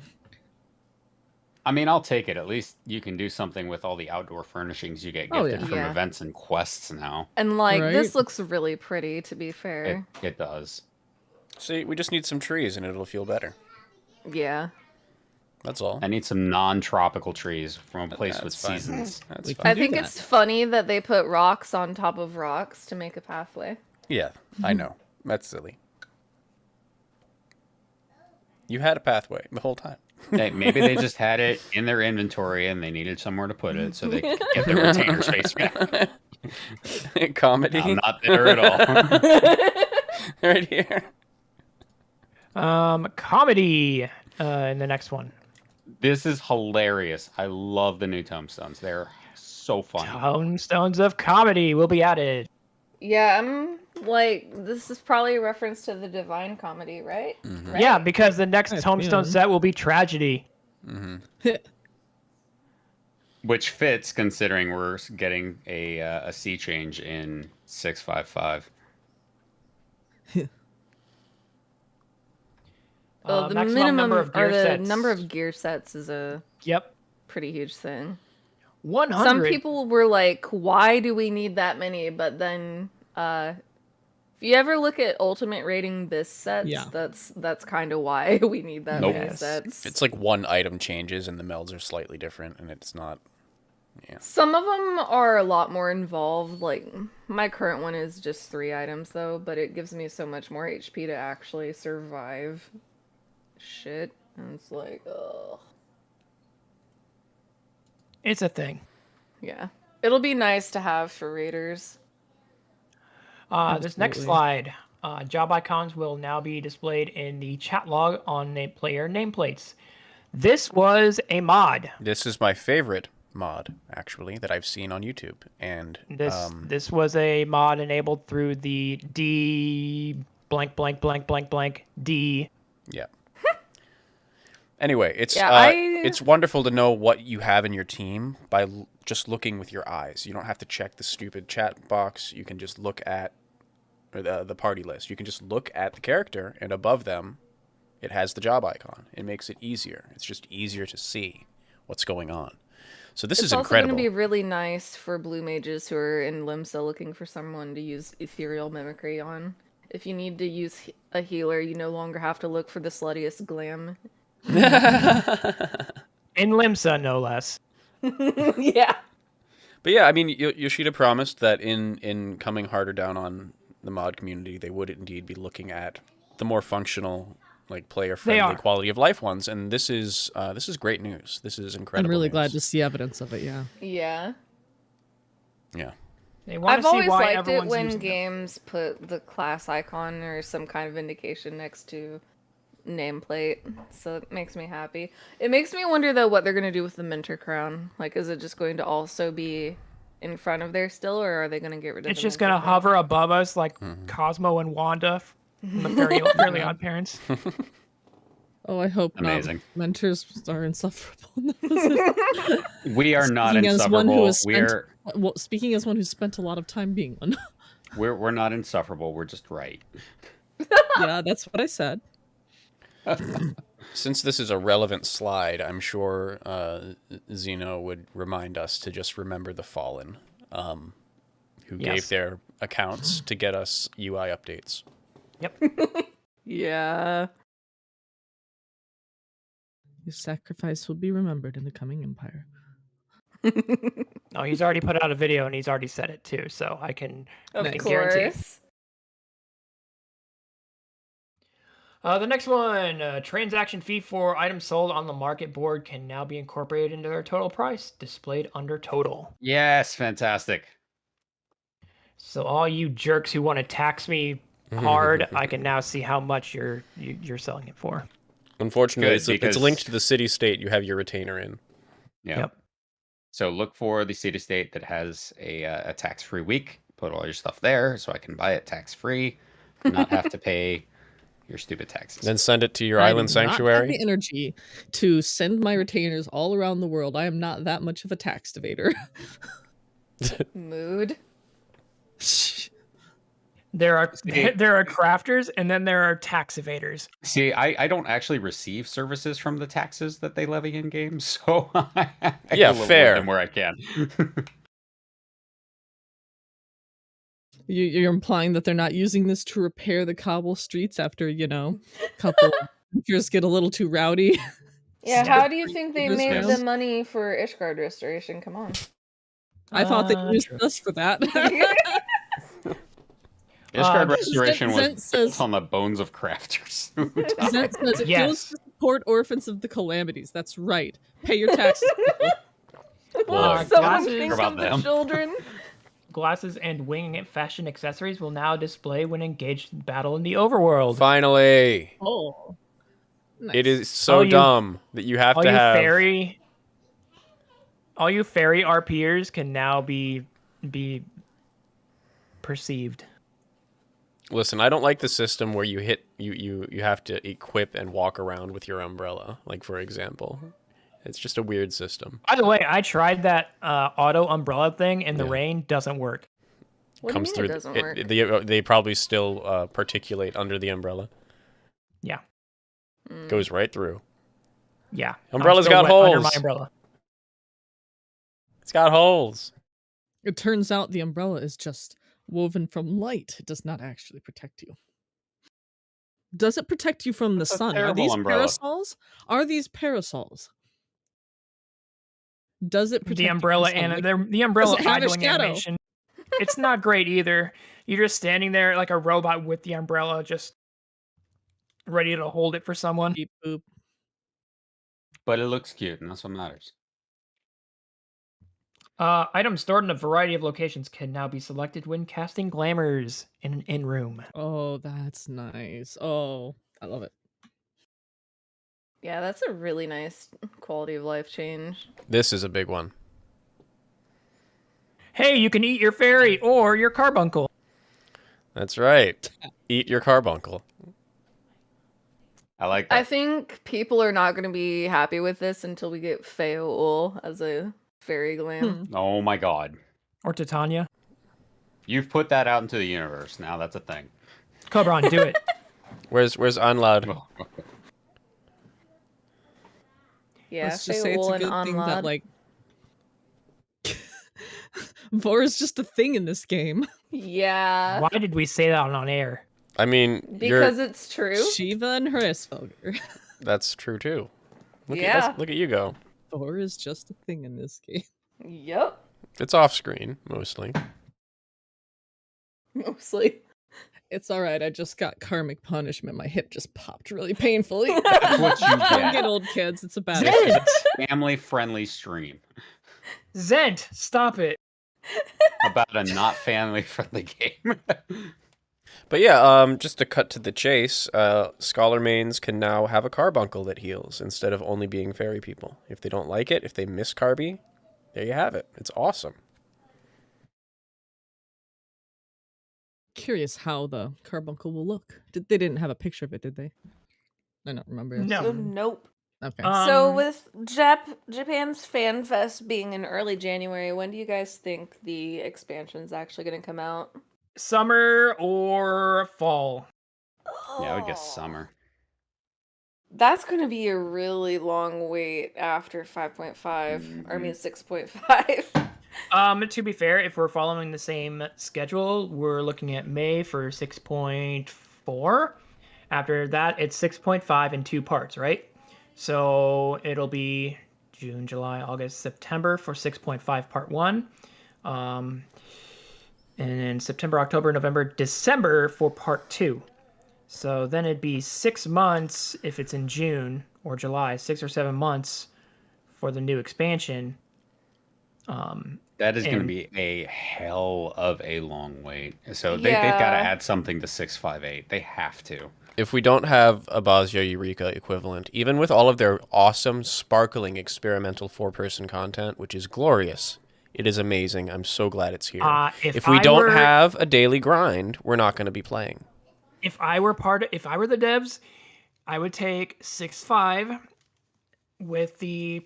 I mean, I'll take it. At least you can do something with all the outdoor furnishings you get Oh, gifted yeah. from Yeah. events and quests now. And like Right? this looks really pretty, to be fair. It does. See, we just need some trees and it'll feel better. Yeah. That's all. I need some non-tropical trees from a place That's with fine. seasons. That's We fine. can I do think that. it's funny that they put rocks on top of rocks to make a pathway. Yeah, I know. That's silly. You had a pathway the whole time. Hey, maybe they just had it in their inventory and they needed somewhere to put it so they could get their retainer space back. Comedy. I'm not there at all. Right here. Comedy in the next one. This is hilarious. I love the new tombstones. They're so funny. Tombstones of comedy will be added. Yeah, I'm like, this is probably a reference to the Divine Comedy, right? Right? Yeah, because the next That's Tombstone good. set will be tragedy. Which fits considering we're getting a sea change in 655. Well, the Maximum minimum number of gear or the sets. number of gear sets is a Yep. pretty huge thing. 100. Some people were like, "Why do we need that many?" But then If you ever look at ultimate rating BIS sets, Yeah. that's kind of why we need that Nope. many Yes. sets. It's like one item changes and the melds are slightly different, and it's not. Yeah. Some of them are a lot more involved. Like my current one is just 3 items though, but it gives me so much more HP to actually survive shit. And it's like, ugh. It's a thing. Yeah. It'll be nice to have for raiders. This next slide. Job icons will now be displayed in the chat log on player nameplates. This was a mod. This is my favorite mod, actually, that I've seen on YouTube. And This was a mod enabled through the D blank blank blank blank blank D. yeah. Anyway, it's Yeah, it's wonderful to know what you have in your team by just looking with your eyes. You don't have to check the stupid chat box. You can just look at the party list. You can just look at the character, and above them, it has the job icon. It makes it easier. It's just easier to see what's going on. So this is incredible. It's also going to be really nice for blue mages who are in Limsa looking for someone to use ethereal mimicry on. If you need to use a healer, you no longer have to look for the sluttiest glam. In Limsa, no less. Yeah. But yeah, I mean, Yoshida promised that in coming harder down on the mod community, they would indeed be looking at the more functional, like player-friendly quality of life ones, and this is great news. This is incredible. I'm really news. glad to see evidence of it. Yeah. Yeah. Yeah. They want I've to see always why liked it everyone's when using them. games put the class icon or some kind of indication next to nameplate, so it makes me happy. It makes me wonder though what they're going to do with the mentor crown. Like, is it just going to also be in front of there still, or are they going to get rid of It's the just mentor going to crown? hover above us like Cosmo and Wanda from the Fairly Odd Parents. Oh, I hope Amazing. Mentors are insufferable. We are not Speaking as one who insufferable. has spent, speaking as one who's spent a lot of time being one. We're not insufferable. We're just right. Yeah, that's what I said. Since this is a relevant slide, I'm sure Zeno would remind us to just remember the Fallen, who gave their accounts to get us UI updates. Yep. Yeah. Your sacrifice will be remembered in the coming empire. No, he's already put out a video and he's already said it too, so I can Of guarantee. course. The next one, transaction fee for items sold on the market board can now be incorporated into their total price, displayed under total. Yes, fantastic. So all you jerks who want to tax me hard, I can now see how much you're selling it for. Unfortunately, Good, it's linked to the city-state you have your retainer in. Yeah. Yep. So look for the city state that has a tax-free week. Put all your stuff there so I can buy it tax-free, not have to pay your stupid taxes. Then send it to your I island do not have sanctuary. the energy to send my retainers all around the world. I am not that much of a tax evader. Mood. There are crafters and then there are tax evaders. See, I don't actually receive services from the taxes that they levy in games, so I Yeah, live with fair. them where I can. You're implying that they're not using this to repair the cobble streets after, a couple years get a little too rowdy. Yeah, how do you think they Just made rounds. the money for Ishgard restoration? Come on. I thought they used True. us for that. Ishgard Restoration was Zent says- built on the bones of crafters. Zent says it Yes. goes to support orphans of the calamities. That's right. Pay your taxes. people. Boy. Someone glasses- think about of the them. children. Glasses and wing fashion accessories will now display when engaged in battle in the overworld. Finally, Oh. Nice. it is so All you- dumb that you have all to you have. fairy RPers can now be perceived. Listen, I don't like the system where you have to equip and walk around with your umbrella. Like, for example, it's just a weird system. By the way, I tried that auto umbrella thing in the Yeah. rain. Doesn't work. What Comes do you mean through. it doesn't work? They probably still particulate under the umbrella. Yeah. Goes right through. Yeah. Umbrella's I'm still got wet under holes. my umbrella. It's got holes. It turns out the umbrella is just Woven from light. It does not actually protect you. Does it protect you from the That's a sun? Are terrible these umbrella. parasols? Are these parasols? Does it protect The you from umbrella sun? Like, the umbrella does it have a idling shadow? animation. It's not great either. You're just standing there like a robot with the umbrella, just ready to hold it for someone. Beep boop. But it looks cute, and that's what matters. Items stored in a variety of locations can now be selected when casting glamours in an in-room. Oh, that's nice. Oh, I love it. Yeah, that's a really nice quality of life change. This is a big one. Hey, you can eat your fairy or your carbuncle. That's right. Eat your carbuncle. I like that. I think people are not going to be happy with this until we get Feoul as a fairy glam. Oh my god. Or Titania. You've put that out into the universe. Now that's a thing. Cobron, do it. Where's Anlad? Yeah, Let's just say it's Feoul a and good thing that, Anlad. like, Vor is just a thing in this game. Yeah. Why did we say that on air? I mean, Because it's true. Shiva and Hraesvelgr. that's true too. Look Yeah. look at you go. Vor is just a thing in this game. Yep. It's off screen mostly. Mostly. It's all right. I just got karmic punishment. My hip just popped really painfully. That's what you Don't get. get old, kids. It's a bad Zed! experience. Family-friendly stream Zent, stop it. about a not family-friendly game. But yeah, just to cut to the chase, scholar mains can now have a carbuncle that heals instead of only being fairy people. If they don't like it, if they miss Carby, there you have it. It's awesome. Curious how the carbuncle will look. They didn't have a picture of it, did they? I don't remember. No. Nope. Okay. So with Japan's Fan Fest being in early January, when do you guys think the expansion's actually going to come out? Summer or fall? Yeah, I would guess summer. That's going to be a really long wait after 5.5. Or I mean 6.5. To be fair, if we're following the same schedule, we're looking at May for 6.4. After that, it's 6.5 in 2 parts, right? So it'll be June, July, August, September for 6.5 part 1. And then September, October, November, December for part 2. So then it'd be 6 months if it's in June or July, 6 or 7 months for the new expansion. That is going to And- be a hell of a long wait. So they've got to Yeah. add something to 658. They have to. If we don't have a Bazia Eureka equivalent, even with all of their awesome, sparkling, experimental 4-person content, which is glorious, it is amazing. I'm so glad it's here. If we don't have a daily grind, we're not going to be playing. If I were the devs, I would take 6.5 with the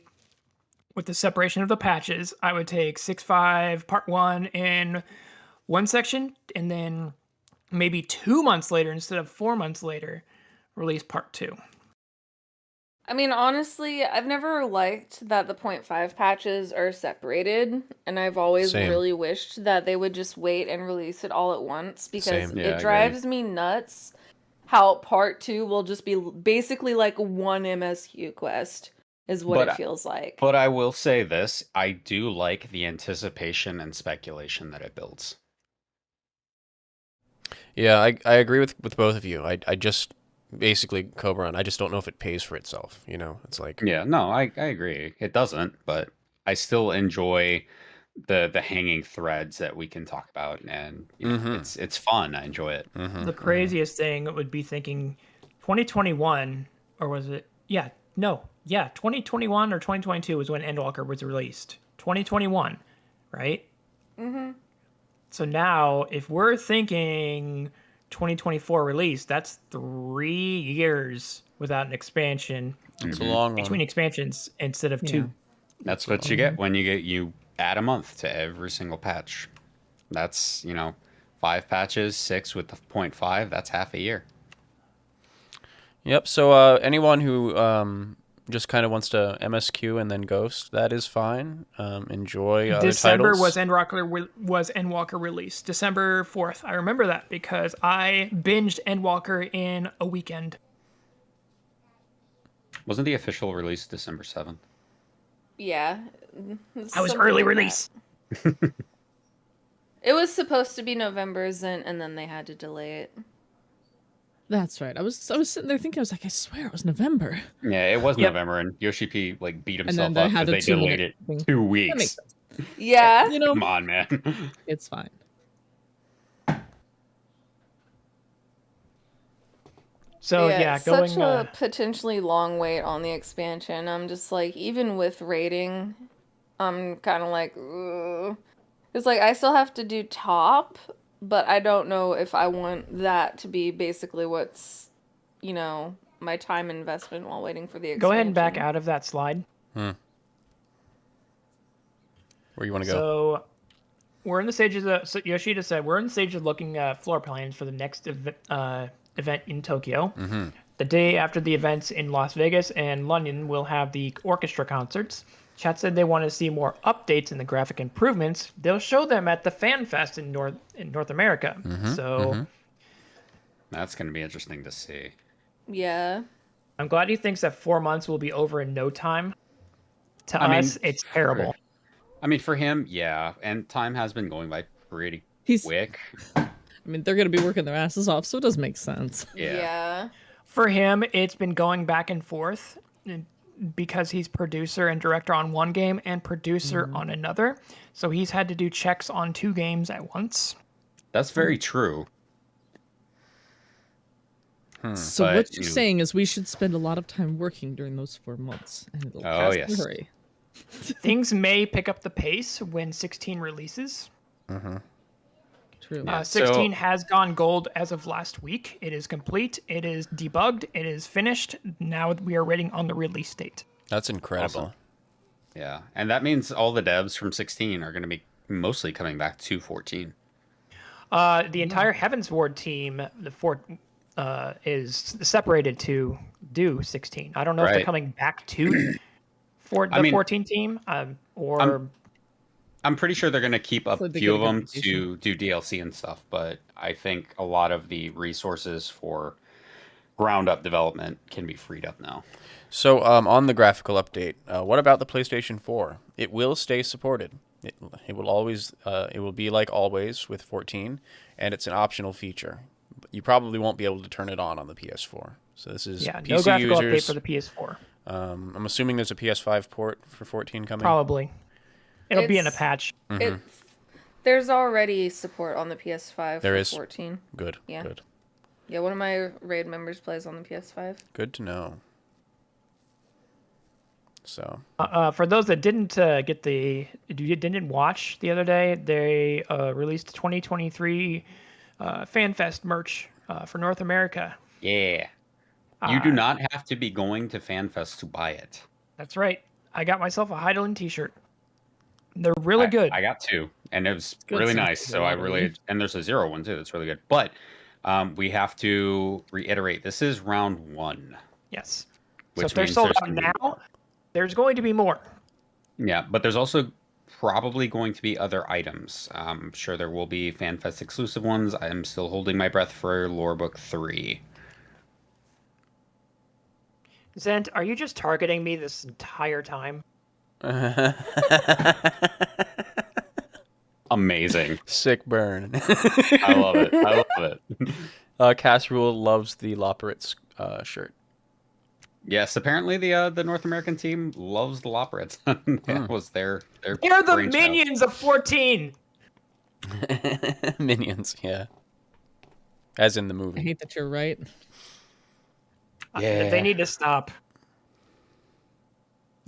separation of the patches. I would take 6.5 part 1 in one section, and then maybe 2 months later instead of 4 months later, release part 2. I mean, honestly, I've never liked that the 0.5 patches are separated, and I've always Same. really wished that they would just wait and release it all at once because Same. Yeah, I it agree. drives me nuts how part 2 will just be basically like one MSQ quest is what But it feels like. But I will say this. I do like the anticipation and speculation that it builds. Yeah, I agree with both of you. I just, basically, Cobra, I just don't know if it pays for itself. You know, it's like... Yeah, no, I agree. It doesn't, but I still enjoy the hanging threads that we can talk about, and you know, Mhm. it's fun. I enjoy it. The craziest thing would be thinking 2021, or was it? Yeah, no. Yeah, 2021 or 2022 was when Endwalker was released. 2021, right? Mm-hmm. So now, if we're thinking 2024 release, that's 3 years without an expansion It's a long between one. expansions instead of 2. That's what you get when you add a month to every single patch. That's 5 patches, 6 with the 0.5. That's half a year. Yep, so anyone who just kind of wants to MSQ and then ghost, that is fine. Enjoy other December titles. was Endwalker release. December 4th. I remember that because I binged Endwalker in a weekend. Wasn't the official release December 7th? Yeah. I was early release. It was supposed to be November's and then they had to delay it. That's right. I was sitting there thinking, I was like, I swear it was November. Yeah, it was Yep. November, and Yoshi P like beat And himself then they up had because a they delayed 2-minute it thing. 2 That weeks. makes sense. Yeah. You know, Come on, man. it's fine. So it's going. such a potentially long wait on the expansion. I'm just like, even with rating, I'm kind of like, ugh. It's like I still have to do top, but I don't know if I want that to be basically what's, my time investment while waiting for the expansion. Go ahead and back out of that slide. Where you want to go? So we're in the stages of, so Yoshida said, we're in the stage of looking at floor plans for the next event in Tokyo. Mm-hmm. The day after the events in Las Vegas and London, we'll have the orchestra concerts. Chat said they want to see more updates in the graphic improvements. They'll show them at the Fan Fest in North America. That's going to be interesting to see. Yeah. I'm glad he thinks that 4 months will be over in no time. To us, it's terrible. I mean, for him, yeah. And time has been going by pretty quick. I mean, they're going to be working their asses off, so it does make sense. Yeah. For him, it's been going back and forth because he's producer and director on one game and producer on another. So he's had to do checks on 2 games at once. That's very true. So what you're saying is we should spend a lot of time working during those 4 months. And it'll pass in a hurry. Things may pick up the pace when 16 releases. True. 16 has gone gold as of last week. It is complete. It is debugged. It is finished. Now we are waiting on the release date. That's incredible. Awesome. Yeah, and that means all the devs from 16 are going to be mostly coming back to 14. The entire Heaven's Ward team, is separated to do 16. I don't know if they're coming back to the 14 team, or... I'm pretty sure they're going to keep a few of them to do DLC and stuff, but I think a lot of the resources for ground-up development can be freed up now. So on the graphical update, what about the PlayStation 4? It will stay supported. It will always, it will be like always with 14, and it's an optional feature. You probably won't be able to turn it on the PS4. So this is PC no graphical users. update for the PS4. I'm assuming there's a PS5 port for 14 coming. Probably. It'll be in a patch. There's already support on the PS5 there for is. 14. Good. Yeah. Good. Yeah, one of my raid members plays on the PS5. Good to know. So. For those that didn't didn't watch the other day, they released 2023 FanFest merch for North America. Yeah. You do not have to be going to FanFest to buy it. That's right. I got myself a Heidelin t-shirt. They're really good. I got 2, and it was really nice. So and there's a 0 one too. That's really good. But we have to reiterate, this is round 1. Yes. So if they're sold out now, there's going to be more. Yeah, but there's also probably going to be other items. I'm sure there will be FanFest exclusive ones. I'm still holding my breath for Lorebook 3. Zent, are you just targeting me this entire time? Amazing. Sick burn. I love it. I love it. Casserole loves the Loperitz shirt. Yes, apparently the North American team loves the Loperitz. That was their They're the minions of 14. Minions, yeah. As in the movie. I hate that you're right. Yeah. They need to stop.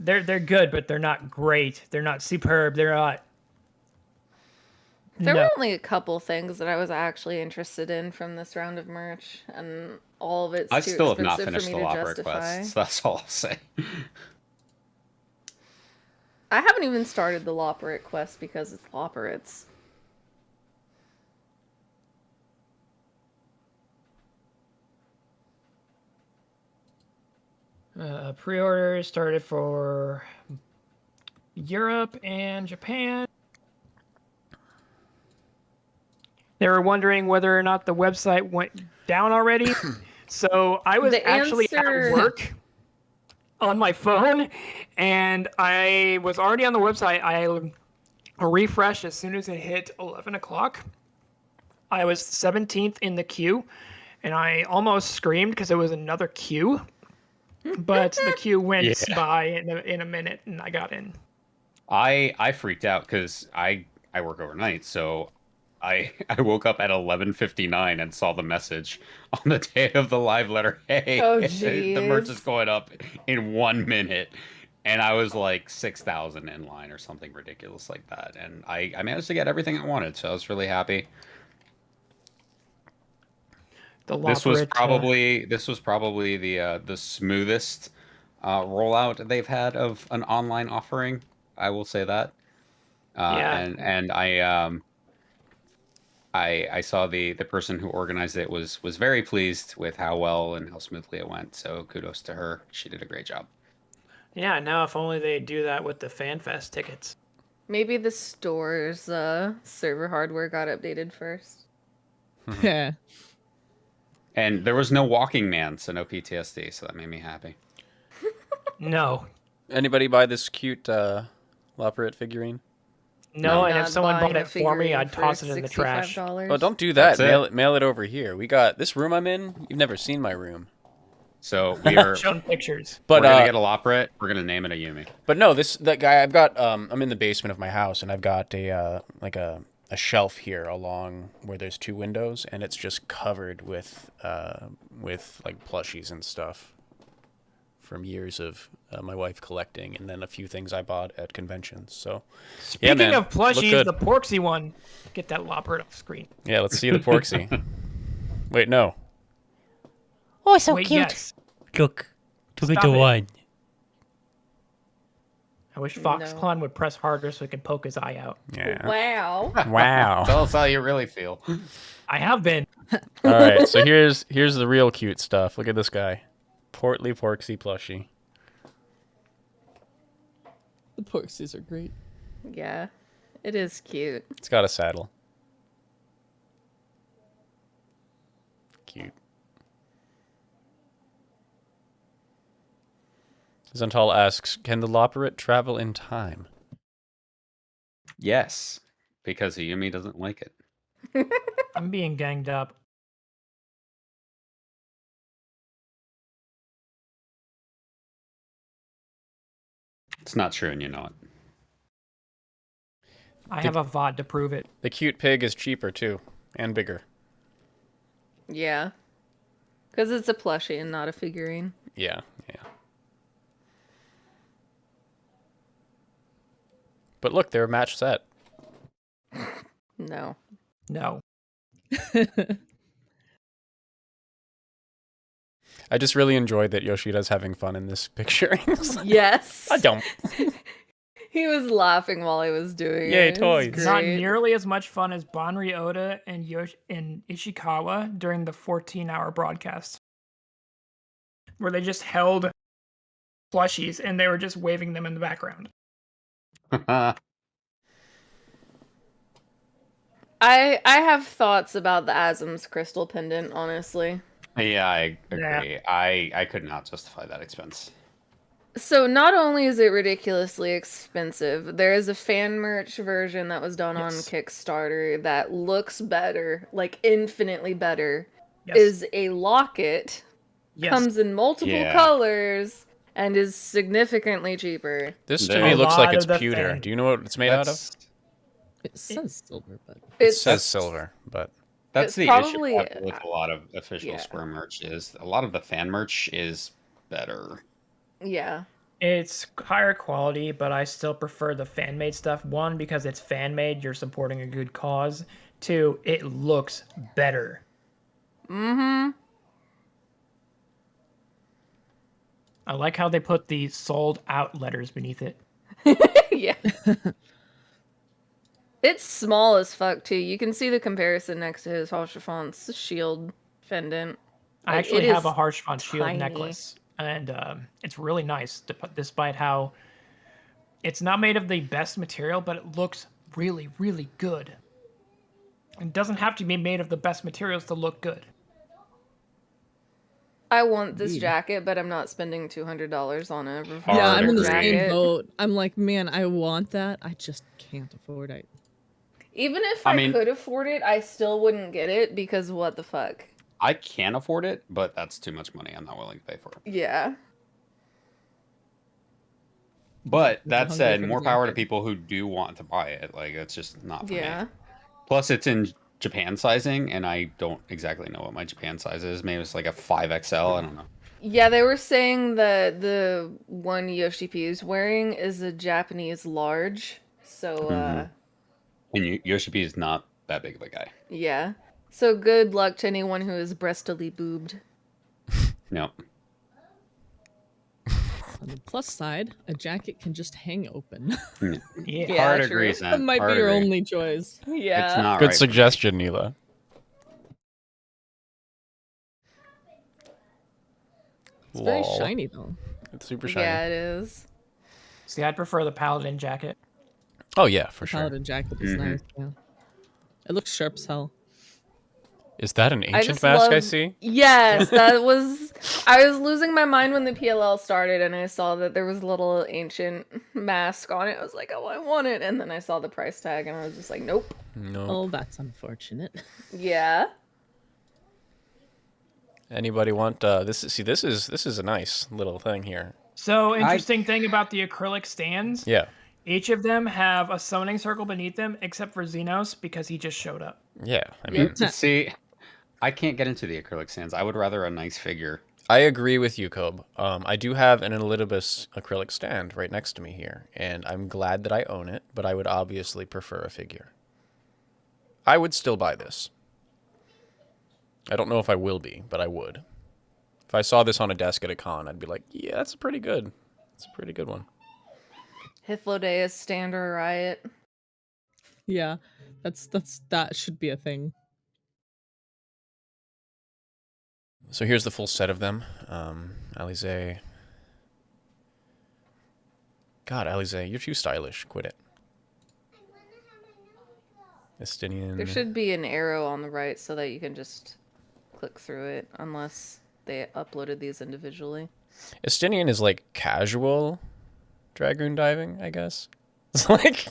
They're good, but they're not great. They're not superb. They're not. There were only a couple things that I was actually interested in from this round of merch, and all of it's I too still have not expensive finished for the me to Lopera justify. quests. That's all I'll say. I haven't even started the Loperit quest because it's Loperit's. Pre-order started for Europe and Japan. They were wondering whether or not the website went down already. So I was actually at work on my phone, and I was already on the website. I refreshed as soon as it hit 11 o'clock. I was 17th in the queue, and I almost screamed because it was another queue. But the queue went by in a minute, and I got in. I freaked out because I work overnight, so I woke up at 11:59 and saw the message on the day of the live letter. Hey, the merch is going up in 1 minute, and I was like 6,000 in line or something ridiculous like that, and I managed to get everything I wanted, so I was really happy. This was probably the smoothest rollout they've had of an online offering. I will say that. And I saw the person who organized it was very pleased with how well and how smoothly it went. So kudos to her. She did a great job. Yeah, now if only they do that with the FanFest tickets. Maybe the store's server hardware got updated first. Yeah. And there was no walking man, so no PTSD, so that made me happy. No. Anybody buy this cute Loperate figurine? No, and if someone bought it for me, I'd toss it in the trash. Oh, don't do that. Mail it over here. We got this room I'm in. You've never seen my room. So we are showing pictures. But we're gonna get a Loperate. We're gonna name it a Yumi. But no, that guy I've got. I'm in the basement of my house, and I've got a shelf here along where there's two windows, and it's just covered with like plushies and stuff from years of my wife collecting, and then a few things I bought at conventions. So, speaking of plushies, the Porksy one. Get that Loperate off screen. Yeah, let's see the Porksy. Wait, no. Oh, so cute. Yes. Look at the one. I wish Foxconn would press harder so we could poke his eye out. Yeah. Wow. Wow. Tell us how you really feel. I have been. All right, so here's the real cute stuff. Look at this guy. Portly Porksy plushie. The Porksies are great. Yeah, it is cute. It's got a saddle. Cute. Zuntal asks, can the Loperate travel in time? Yes, because Yumi doesn't like it. I'm being ganged up. It's not true, and you know it. I have a VOD to prove it. The cute pig is cheaper, too, and bigger. Yeah. Because it's a plushie and not a figurine. Yeah. But look, they're a match set. No. I just really enjoyed that Yoshida's having fun in this picture. Yes. I don't. He was laughing while I was doing Yay, it. toys. It's not nearly as much fun as Banri Oda and Ishikawa during the 14-hour broadcast, where they just held plushies and they were just waving them in the background. I have thoughts about the Asm's crystal pendant, honestly. Yeah, I agree. Yeah. I could not justify that expense. So not only is it ridiculously expensive, there is a fan merch version that was done on Kickstarter that looks better, like infinitely better. Is a locket, comes in multiple colors, and is significantly cheaper. This to me looks like it's pewter. Do you know what it's made out of? It says silver, but it says silver, but that's the probably, issue with a lot of official Square merch is a lot of the fan merch is better. Yeah. It's higher quality, but I still prefer the fan-made stuff. One, because it's fan-made, you're supporting a good cause. Two, it looks better. Mm-hmm. I like how they put the sold out letters beneath it. Yeah. It's small as fuck, too. You can see the comparison next to his Harshafont's shield pendant. I actually have a Harshfont shield necklace. and it's really nice, despite how it's not made of the best material, but it looks really, really good. It doesn't have to be made of the best materials to look good. I want this Indeed. jacket, but I'm not spending $200 on a reverse Yeah, I'm in the jacket. same boat. I'm like, man, I want that. I just can't afford it. Even if I I mean- could afford it, I still wouldn't get it because what the fuck? I can afford it, but that's too much money. I'm not willing to pay for it. Yeah. But You're that hungry said, for the more power to jacket. people who do want to buy it. Like, it's just not for Yeah. me. Plus, it's in Japan sizing, and I don't exactly know what my Japan size is. Maybe it's like a 5XL. I don't know. Yeah, they were saying that the one Yoshi P is wearing is a Japanese large. So, And Yoshi P is not that big of a guy. yeah. So good luck to anyone who is breastily boobed. No. On the plus side, a jacket can just hang open. Yeah. Yeah, Hard true. agree, That Sam. might Hard be your agree. only choice. Yeah. It's not Good right. suggestion, Neela. It's very Lol. shiny though. It's super shiny. Yeah, it is. See, I'd prefer the paladin jacket. Oh yeah, for The sure. paladin jacket is Mhm. nice. Yeah. It looks sharp as hell. Is that an ancient just mask I love- see? Yes, that was. I was losing my mind when the PLL started, and I saw that there was a little ancient mask on it. I was like, "Oh, I want it," and then I saw the price tag, and I was just like, "Nope." No. Oh, that's unfortunate. Yeah. Anybody want this? This is a nice little thing here. So, interesting thing about the acrylic stands, Yeah. each of them have a summoning circle beneath them, except for Xenos, because he just showed up. Yeah. I mean, See, I can't get into the acrylic stands. I would rather a nice figure. I agree with you, Kobe. I do have an Elidibus acrylic stand right next to me here, and I'm glad that I own it, but I would obviously prefer a figure. I would still buy this. I don't know if I will be, but I would. If I saw this on a desk at a con, I'd be like, yeah, that's pretty good. It's a pretty good one. Hythlodeus stand or riot. Yeah, that should be a thing. So here's the full set of them. Alize. God, Alize, you're too stylish. Quit it. Estinian. There should be an arrow on the right so that you can just click through it, unless they uploaded these individually. Estinian is like casual dragoon diving, I guess. It's like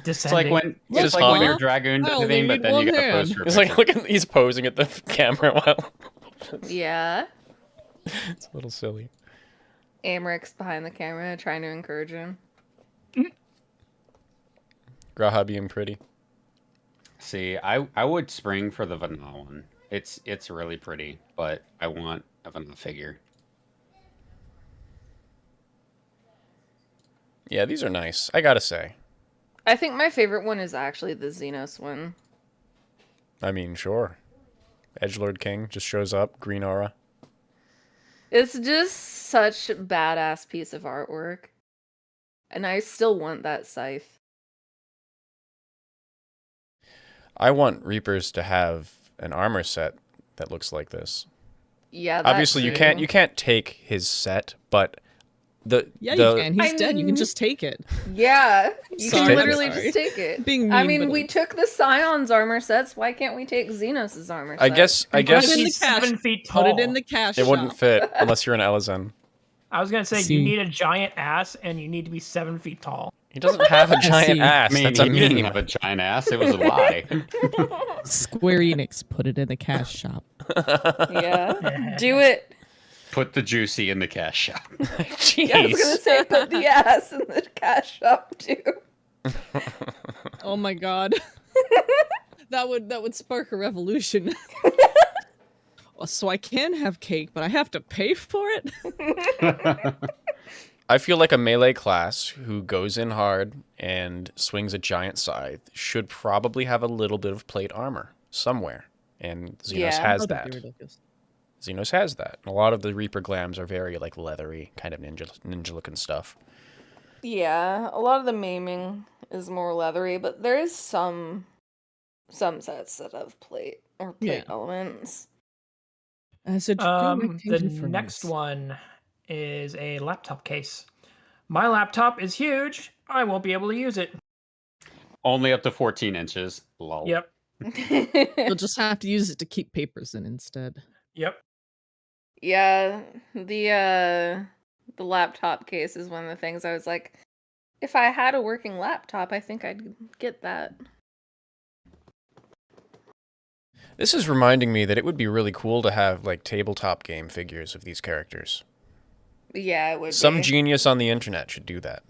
It's like when Just it's like when you're hung. dragoon I only diving, but need then you one get the hand. poster. it's like look at he's posing at the camera while Yeah. it's a little silly. Amric's behind the camera trying to encourage him. Graha being pretty. See, I would spring for the vanilla one. It's really pretty, but I want a vanilla figure. Yeah, these are nice. I gotta say. I think my favorite one is actually the Xenos one. I mean, sure. Edgelord King just shows up, green aura. It's just such a badass piece of artwork. And I still want that scythe. I want Reapers to have an armor set that looks like this. Yeah, that Obviously, you too. can't take his set, but Yeah, the you can. He's I dead. You can mean- just take it. Yeah, you Sorry, can I'm literally sorry. just take it. Being I mean, mean, but- we took the Scion's armor sets. Why can't we take Xenos' armor set? I guess Put it in the He's cash. 7 feet tall. Put it in the cash it wouldn't shop. fit unless you're an Elezen. I was gonna say See. you need a giant ass and you need to be 7 feet tall. He doesn't have a giant See. ass. I mean, That's a he didn't meme. have a giant ass. It was a lie. Square Enix, put it in the cash shop. Yeah, do it. Put the juicy in the cash shop. Jeez. Yeah, I was gonna say put the ass in the cash shop too. Oh my god. that would spark a revolution. So I can have cake, but I have to pay for it? I feel like a melee class who goes in hard and swings a giant scythe should probably have a little bit of plate armor somewhere. And Xenos Yeah. has Oh, that'd that. be ridiculous. Xenos has that. And a lot of the Reaper glams are very like leathery, kind of ninja looking stuff. Yeah, a lot of the maiming is more leathery, but there is some sets that have plate or plate Yeah. elements. As a The next one is a laptop case. My laptop is huge. I won't be able to use it. Only up to 14 inches. Lol. Yep. You'll just have to use it to keep papers in instead. Yep. Yeah, the laptop case is one of the things I was like, if I had a working laptop, I think I'd get that. This is reminding me that it would be really cool to have like tabletop game figures of these characters. Yeah, it would Some be. genius on the internet should do that.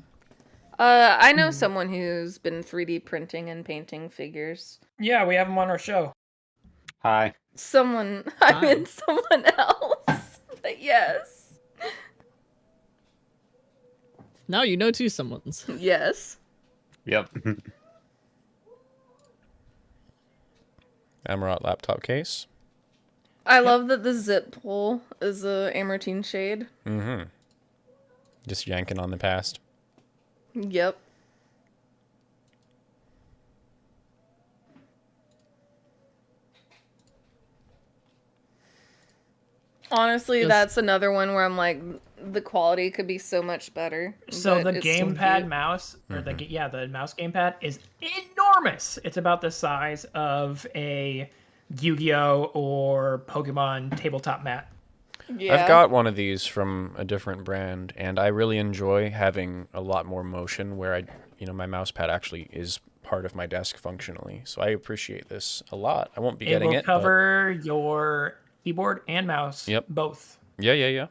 I know someone who's been 3D printing and painting figures. Yeah, we have him on our show. Hi. Someone, I meant someone else. But yes. Now you know two someones. Yes. Yep. Amarat laptop case. I love that the zip pull is a Amartine shade. Mm-hmm. Just yanking on the past. Yep. Honestly, that's another one where I'm like, the quality could be so much better. So but the it's still gamepad cute. mouse, or the mouse gamepad is enormous. It's about the size of a Yu-Gi-Oh or Pokemon tabletop mat. Yeah. I've got one of these from a different brand, and I really enjoy having a lot more motion where my mouse pad actually is part of my desk functionally. So I appreciate this a lot. I won't be getting it. It will cover your keyboard and mouse. Yep. Both. Yep.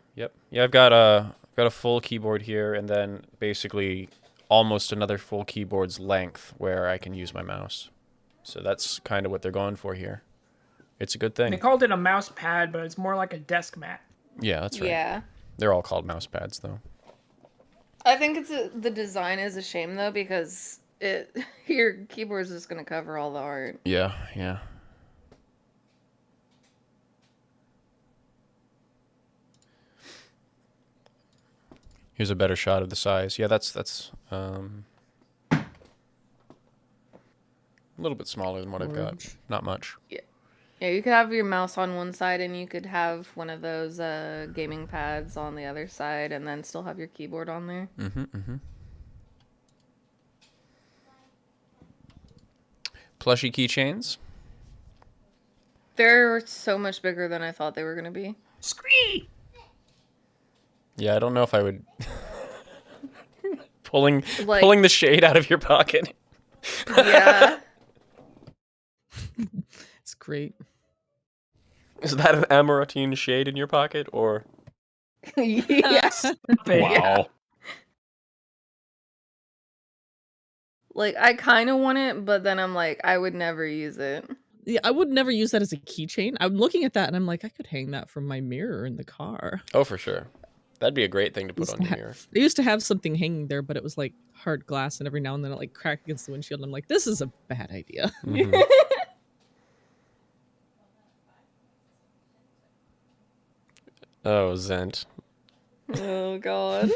Yeah, I've got a full keyboard here, and then basically almost another full keyboard's length where I can use my mouse. So that's kind of what they're going for here. It's a good thing. They called it a mouse pad, but it's more like a desk mat. Yeah, that's right. Yeah. They're all called mouse pads, though. I think the design is a shame though, because your keyboard's just gonna cover all the art. Yeah. Here's a better shot of the size. Yeah, that's a little bit smaller than what I've got. Not much. Yeah, you could have your mouse on one side, and you could have one of those gaming pads on the other side, and then still have your keyboard on there. Plushy keychains. They're so much bigger than I thought they were gonna be. Scree! Yeah, I don't know if I would pulling the shade out of your pocket. Yeah. It's great. Is that an Amaratine shade in your pocket, or? Yes. Wow. Like, I kind of want it, but then I'm like, I would never use it. Yeah, I would never use that as a keychain. I'm looking at that and I'm like, I could hang that from my mirror in the car. Oh, for sure. That'd be a great thing to put on your mirror. I used to have something hanging there, but it was like hard glass, and every now and then it like cracked against the windshield. And I'm like, this is a bad idea. Mm-hmm. Oh, Zent. Oh, God.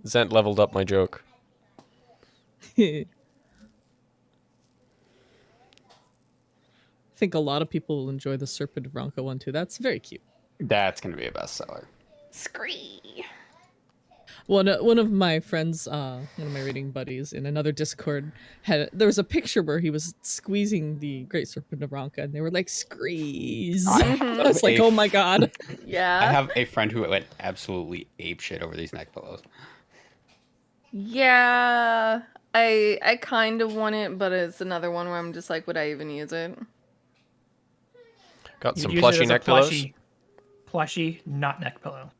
Zent leveled up my joke. I think a lot of people will enjoy the Serpent of Ronco one too. That's very cute. That's going to be a bestseller. Scree. One of my friends, one of my reading buddies in another Discord, there was a picture where he was squeezing the Great Serpent of Ronca, and they were like, "Squeeze!" I was like, "Oh my god!" Yeah. I have a friend who went absolutely apeshit over these neck pillows. Yeah. I kind of want it, but it's another one where I'm just like, would I even use it? Got some You'd use it plushy as a neck pillows. Plushy, not neck pillow.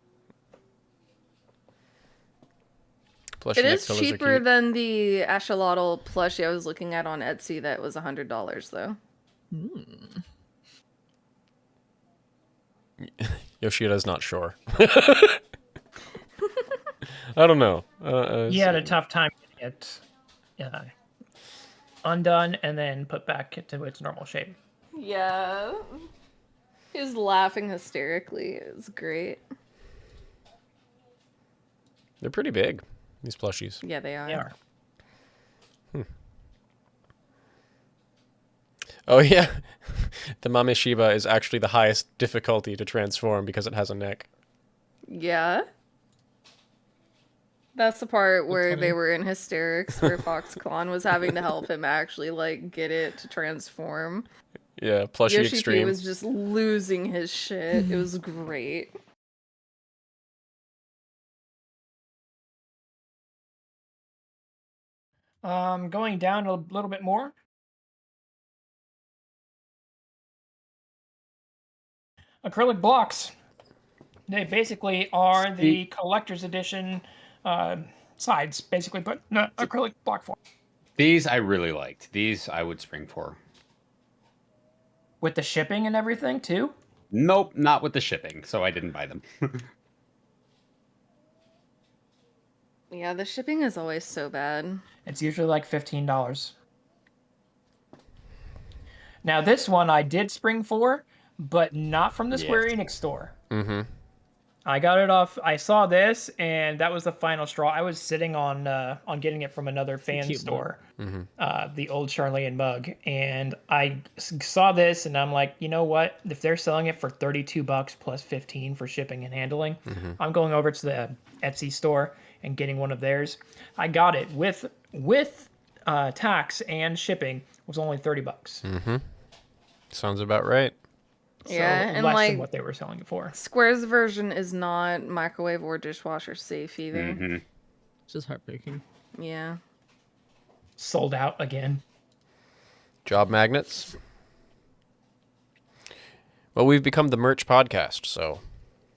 Plushy It neck is pillows are cheaper cute. than the axolotl plushie I was looking at on Etsy that was $100 though. Yoshida's not sure. I don't know. He had a tough time getting it undone and then put back into its normal shape. Yeah. He was laughing hysterically. It was great. They're pretty big, these plushies. Yeah, they are. They are. Oh yeah, the Mameshiba is actually the highest difficulty to transform because it has a neck. Yeah. That's the part where funny. they were in hysterics, where Foxconn was having to help him actually like get it to transform. Yeah, plushie Yoshi P extreme. was just losing his shit. It was great. Going down a little bit more. Acrylic blocks. They basically are the collector's edition sides, basically, but no, acrylic block form. These I really liked. These I would spring for. With the shipping and everything, too? Nope, not with the shipping, so I didn't buy them. Yeah, the shipping is always so bad. It's usually like $15. Now, this one I did spring for, but not from the Square Enix store. Mm-hmm. I got it off. I saw this, and that was the final straw. I was sitting on getting it from another fan Cute store, Mm-hmm. the old Charlie Mug, and I saw this, and I'm like, you know what? If they're selling it for $32 plus 15 for shipping and handling, I'm going over to the Etsy store and getting one of theirs. I got it with tax and shipping. It was only $30. Mm-hmm. Sounds about right. So Yeah, and less like than what they were selling it for. Square's version is not microwave or dishwasher safe either. Mm-hmm. It's just heartbreaking. Yeah. Sold out again. Job magnets. Well, we've become the merch podcast, so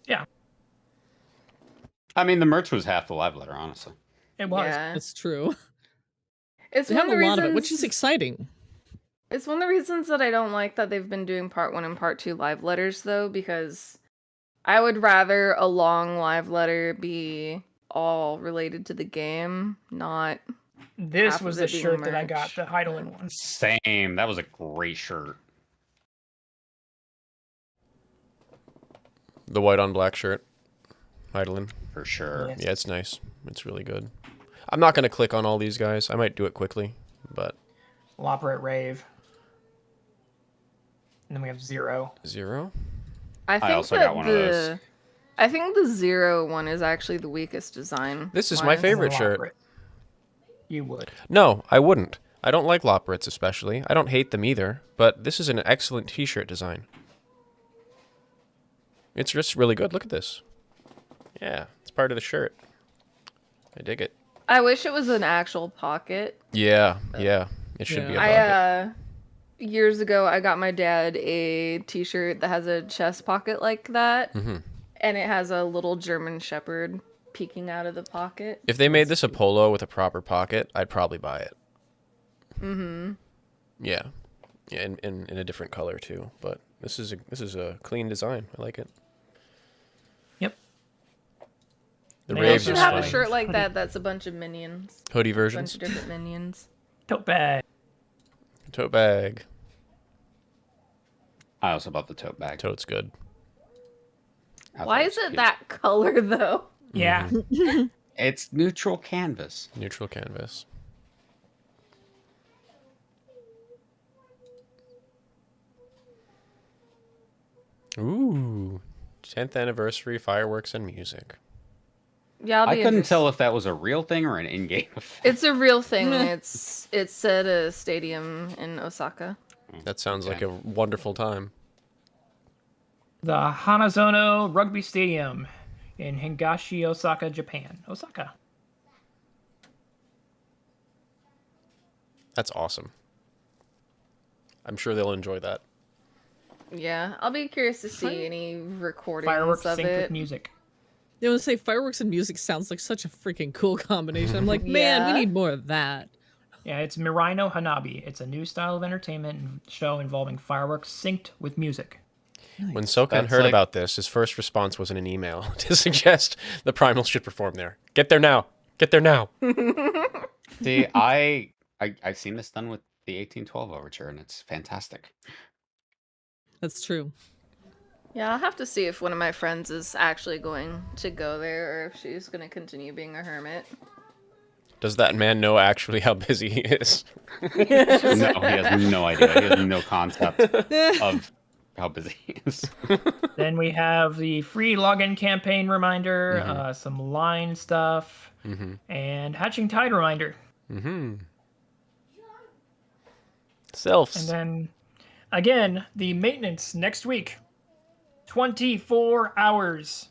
Yeah, I mean, the merch was half the live letter, honestly. it was. Yeah. It's true. It's They one have of a the lot of it, which reasons. is exciting. It's one of the reasons that I don't like that they've been doing part 1 and part 2 live letters, though, because I would rather a long live letter be all related to the game, not. This half was of the it being shirt that I got, merch. the Heidelin one. Same. That was a great shirt. the white on black shirt. Heidelin. For sure. Yes. Yeah, it's nice. It's really good. I'm not going to click on all these guys. I might do it quickly, but... Lopper at Rave. And then we have Zero. Zero? I think also that got one of those. I think the Zero one is actually the weakest design. This is my wise. favorite Lopper shirt. it. You would. No, I wouldn't. I don't like Loporits especially. I don't hate them either, but this is an excellent t-shirt design. It's just really good. Look at this. Yeah, it's part of the shirt. I dig it. I wish it was an actual pocket. Yeah, yeah. It should Yeah. be a pocket. Years ago, I got my dad a t-shirt that has a chest pocket like that, Mm-hmm. and it has a little German Shepherd peeking out of the pocket. If they made this a polo with a proper pocket, I'd probably buy it. Mm-hmm. Yeah, yeah, in a different color too. But this is a clean design. I like it. Yep. The They They raves should is have funny. a shirt like that that's a bunch of minions. Hoodie A bunch versions. of different minions. Tote bag. Tote bag. I also bought the tote bag. Tote's good. I thought Why it is was it cute. that color, though? Yeah. It's neutral canvas. Neutral canvas. Ooh, 10th anniversary fireworks and music. Yeah, I'll I be couldn't interested. tell if that was a real thing or an in-game effect. It's a real thing. It's at a stadium in Osaka. That sounds like Okay. a wonderful time. The Hanazono Rugby Stadium in Higashi, Osaka, Japan. Osaka. That's awesome. I'm sure they'll enjoy that. Yeah, I'll be curious to see any recordings Fireworks of synced it. with music. They want to say fireworks and music sounds like such a freaking cool combination. I'm like, man, Yeah. we need more of that. Yeah, it's Mirai no Hanabi. It's a new style of entertainment and show involving fireworks synced with music. When Sokan That's heard like- about this, his first response was in an email to suggest the Primals should perform there. Get there now. Get there now. See, I've seen this done with the 1812 overture, and it's fantastic. That's true. Yeah, I'll have to see if one of my friends is actually going to go there or if she's going to continue being a hermit. Does that man know actually how busy he is? No, he has no idea. He has no concept of how busy he is. Then we have the free login campaign reminder, some line stuff, and Hatching Tide reminder. Selfs. And then, again, the maintenance next week. 24 hours.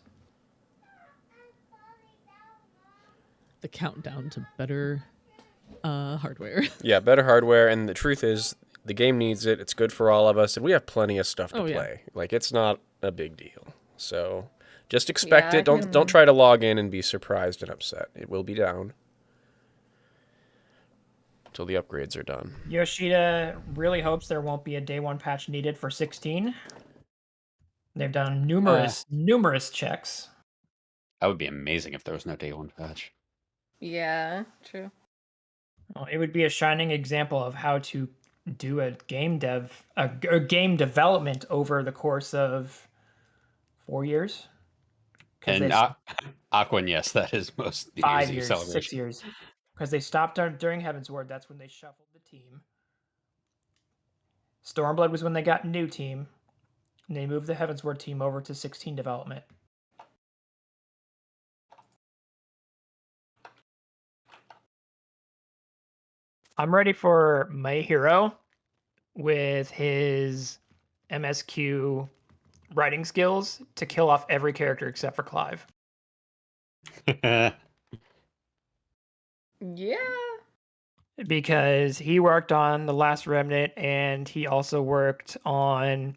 The countdown to better hardware. Yeah, better hardware, and the truth is, the game needs it. It's good for all of us, and we have plenty of stuff to play. Like, it's not a big deal. So, just expect it. Don't try to log in and be surprised and upset. It will be down until the upgrades are done. Yoshida really hopes there won't be a day one patch needed for 16. They've done numerous checks. That would be amazing if there was no day one patch. Yeah, true. Well, it would be a shining example of how to do a game development over the course of 4 years. And Aquan, yes, that is most 5 years, celebration. 6 years. Because they stopped during Heavensward. That's when they shuffled the team. Stormblood was when they got a new team. And they moved the Heavensward team over to 16 development. I'm ready for My Hero with his MSQ writing skills to kill off every character except for Clive. Yeah. Because he worked on The Last Remnant, and he also worked on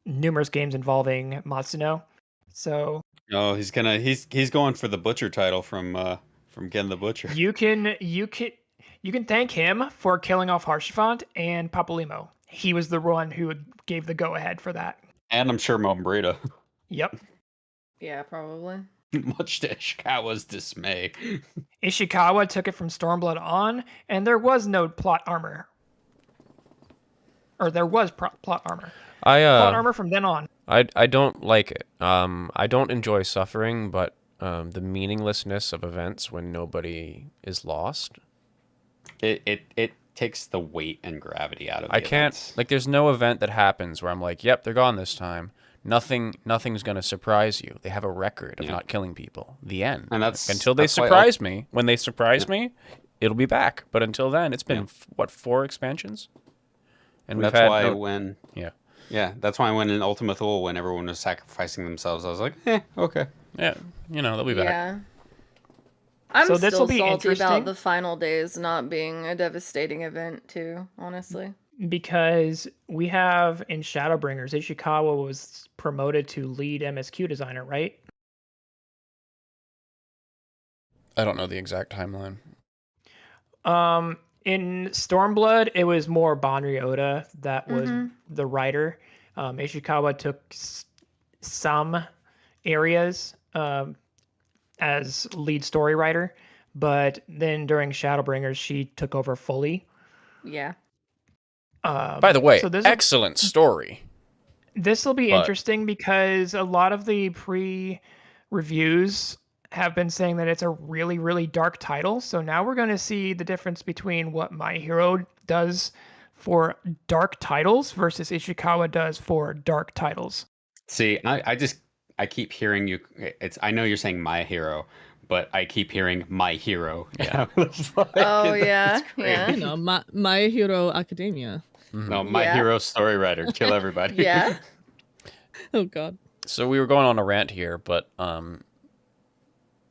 numerous games involving Matsuno. So he's going for the butcher title from Gen the Butcher. you can thank him for killing off Harshafant and Papalymo. He was the one who gave the go ahead for that. And I'm sure Mombrita. Yep. Yeah, probably. Much to Ishikawa's dismay. Ishikawa took it from Stormblood on, and there was no plot armor. Or there was plot armor. Plot armor from then on. I don't like it. I don't enjoy suffering, but the meaninglessness of events when nobody is lost. It takes the weight and gravity out of it. I can't, like, there's no event that happens where I'm like, yep, they're gone this time. Nothing's going to surprise you. They have a record of not killing people. The end. And that's until they surprise me. When they surprise me, it'll be back. But until then, it's been, 4 expansions? And that's had why when... Yeah, that's why when in Ultima Thule, when everyone was sacrificing themselves, I was like, okay. Yeah, they'll be back. Yeah. I'm So still be salty about interesting. the final days not being a devastating event, too, honestly. Because we have in Shadowbringers, Ishikawa was promoted to lead MSQ designer, right? I don't know the exact timeline. In Stormblood, it was more Banri Oda that was the writer. Ishikawa took some areas as lead story writer, but then during Shadowbringers, she took over fully. Yeah. By the way, so excellent story. This will be interesting because a lot of the pre-reviews have been saying that it's a really, really dark title. So now we're going to see the difference between what My Hero does for dark titles versus Ishikawa does for dark titles. See, I keep hearing you. I know you're saying My Hero, but I keep hearing My Hero. Yeah. Oh, yeah. Yeah. My Hero Academia. No, My Hero story writer. Kill everybody. Yeah. Oh, God. So we were going on a rant here, but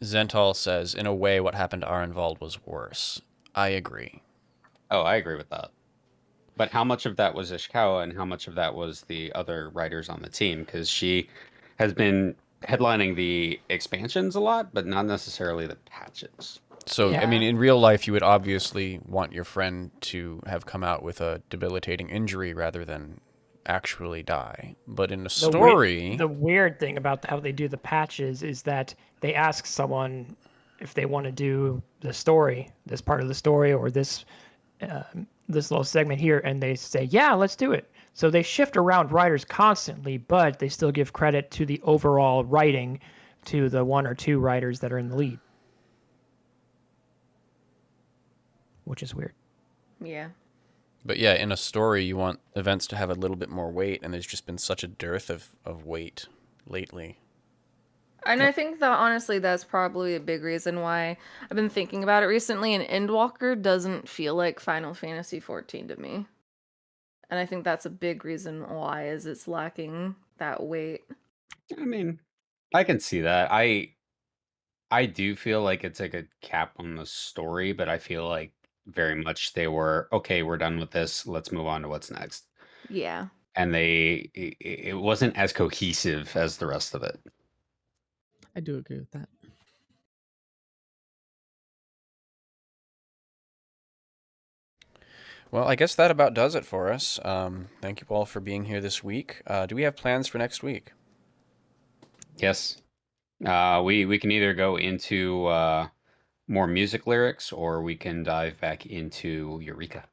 Zental says, in a way, what happened to Arenvald was worse. I agree. Oh, I agree with that. But how much of that was Ishikawa and how much of that was the other writers on the team? Because she has been headlining the expansions a lot, but not necessarily the patches. So, I mean, in real life, you would obviously want your friend to have come out with a debilitating injury rather than actually die. But in a story... The weird thing about how they do the patches is that they ask someone if they want to do the story, this part of the story, or this little segment here, and they say, yeah, let's do it. So they shift around writers constantly, but they still give credit to the overall writing to the 1 or 2 writers that are in the lead. which is weird. Yeah. But yeah, in a story, you want events to have a little bit more weight, and there's just been such a dearth of weight lately. And I think that honestly, that's probably a big reason why I've been thinking about it recently. And Endwalker doesn't feel like Final Fantasy XIV to me, and I think that's a big reason why is it's lacking that weight. I mean, I can see that. I do feel like it's like a cap on the story, but I feel like very much they were okay. We're done with this. Let's move on to what's next. Yeah. And it wasn't as cohesive as the rest of it. I do agree with that. Well, I guess that about does it for us. Thank you all for being here this week. Do we have plans for next week? Yes. We can either go into more music lyrics, or we can dive back into Eureka.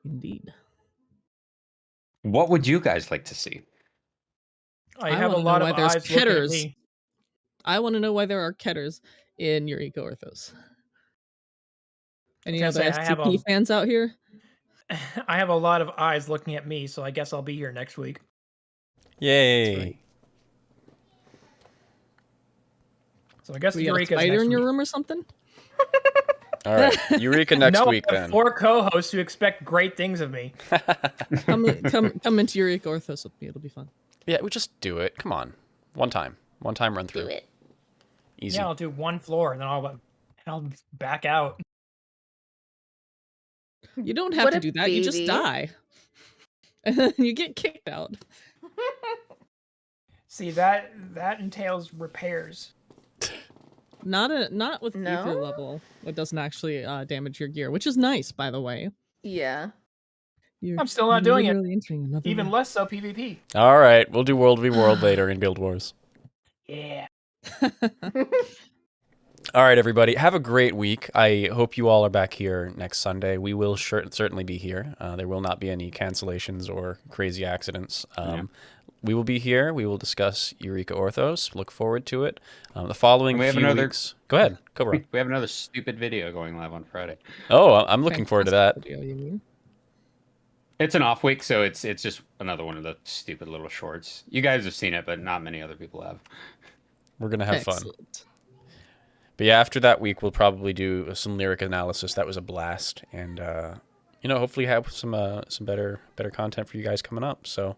Indeed. What would you guys like to see? I have a wanna know lot why of there's eyes looking at ketters. me. I want to know why there are ketters in Eureka Orthos. Any gonna other say, I have SCP fans out here? I have a lot of eyes looking at me, so I guess I'll be here next week. Yay! right. So I guess We got a Eureka's spider next in your week. room or something? All right, Eureka next No, week I have then. 4 co-hosts who expect great things of me. Come into Eureka Orthos with me. It'll be fun. Yeah, we just do it. Come on, one time run through. Do it. Easy. Yeah, I'll do 1 floor and then I'll back out. You don't have What to a do that. You just baby. die. And then you get kicked out. See, that entails repairs. Not with No? ether level. It doesn't actually damage your gear, which is nice, by the way. Yeah. I'm still not doing it. literally entering another Even world. less so PvP. All right, we'll do World v World later in Guild Wars. Yeah. All right, everybody. Have a great week. I hope you all are back here next Sunday. We will certainly be here. There will not be any cancellations or crazy accidents. We will be here. We will discuss Eureka Orthos. Look forward to it. The following And we have few another- weeks. Go ahead, Cobra. We have another stupid video going live on Friday. Oh, I'm looking forward to that. Video, you mean? It's an off week, so it's just another one of the stupid little shorts. You guys have seen it, but not many other people have. We're gonna have fun. Excellent. But yeah, after that week, we'll probably do some lyric analysis. That was a blast, and hopefully have some better content for you guys coming up. So,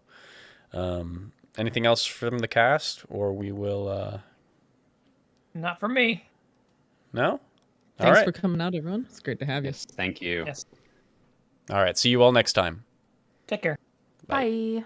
anything else from the cast, or we will? Not for me. No. All Thanks right. for coming out, everyone. It's great to have you. Yes, thank you. Yes. All right. See you all next time. Take care. Bye.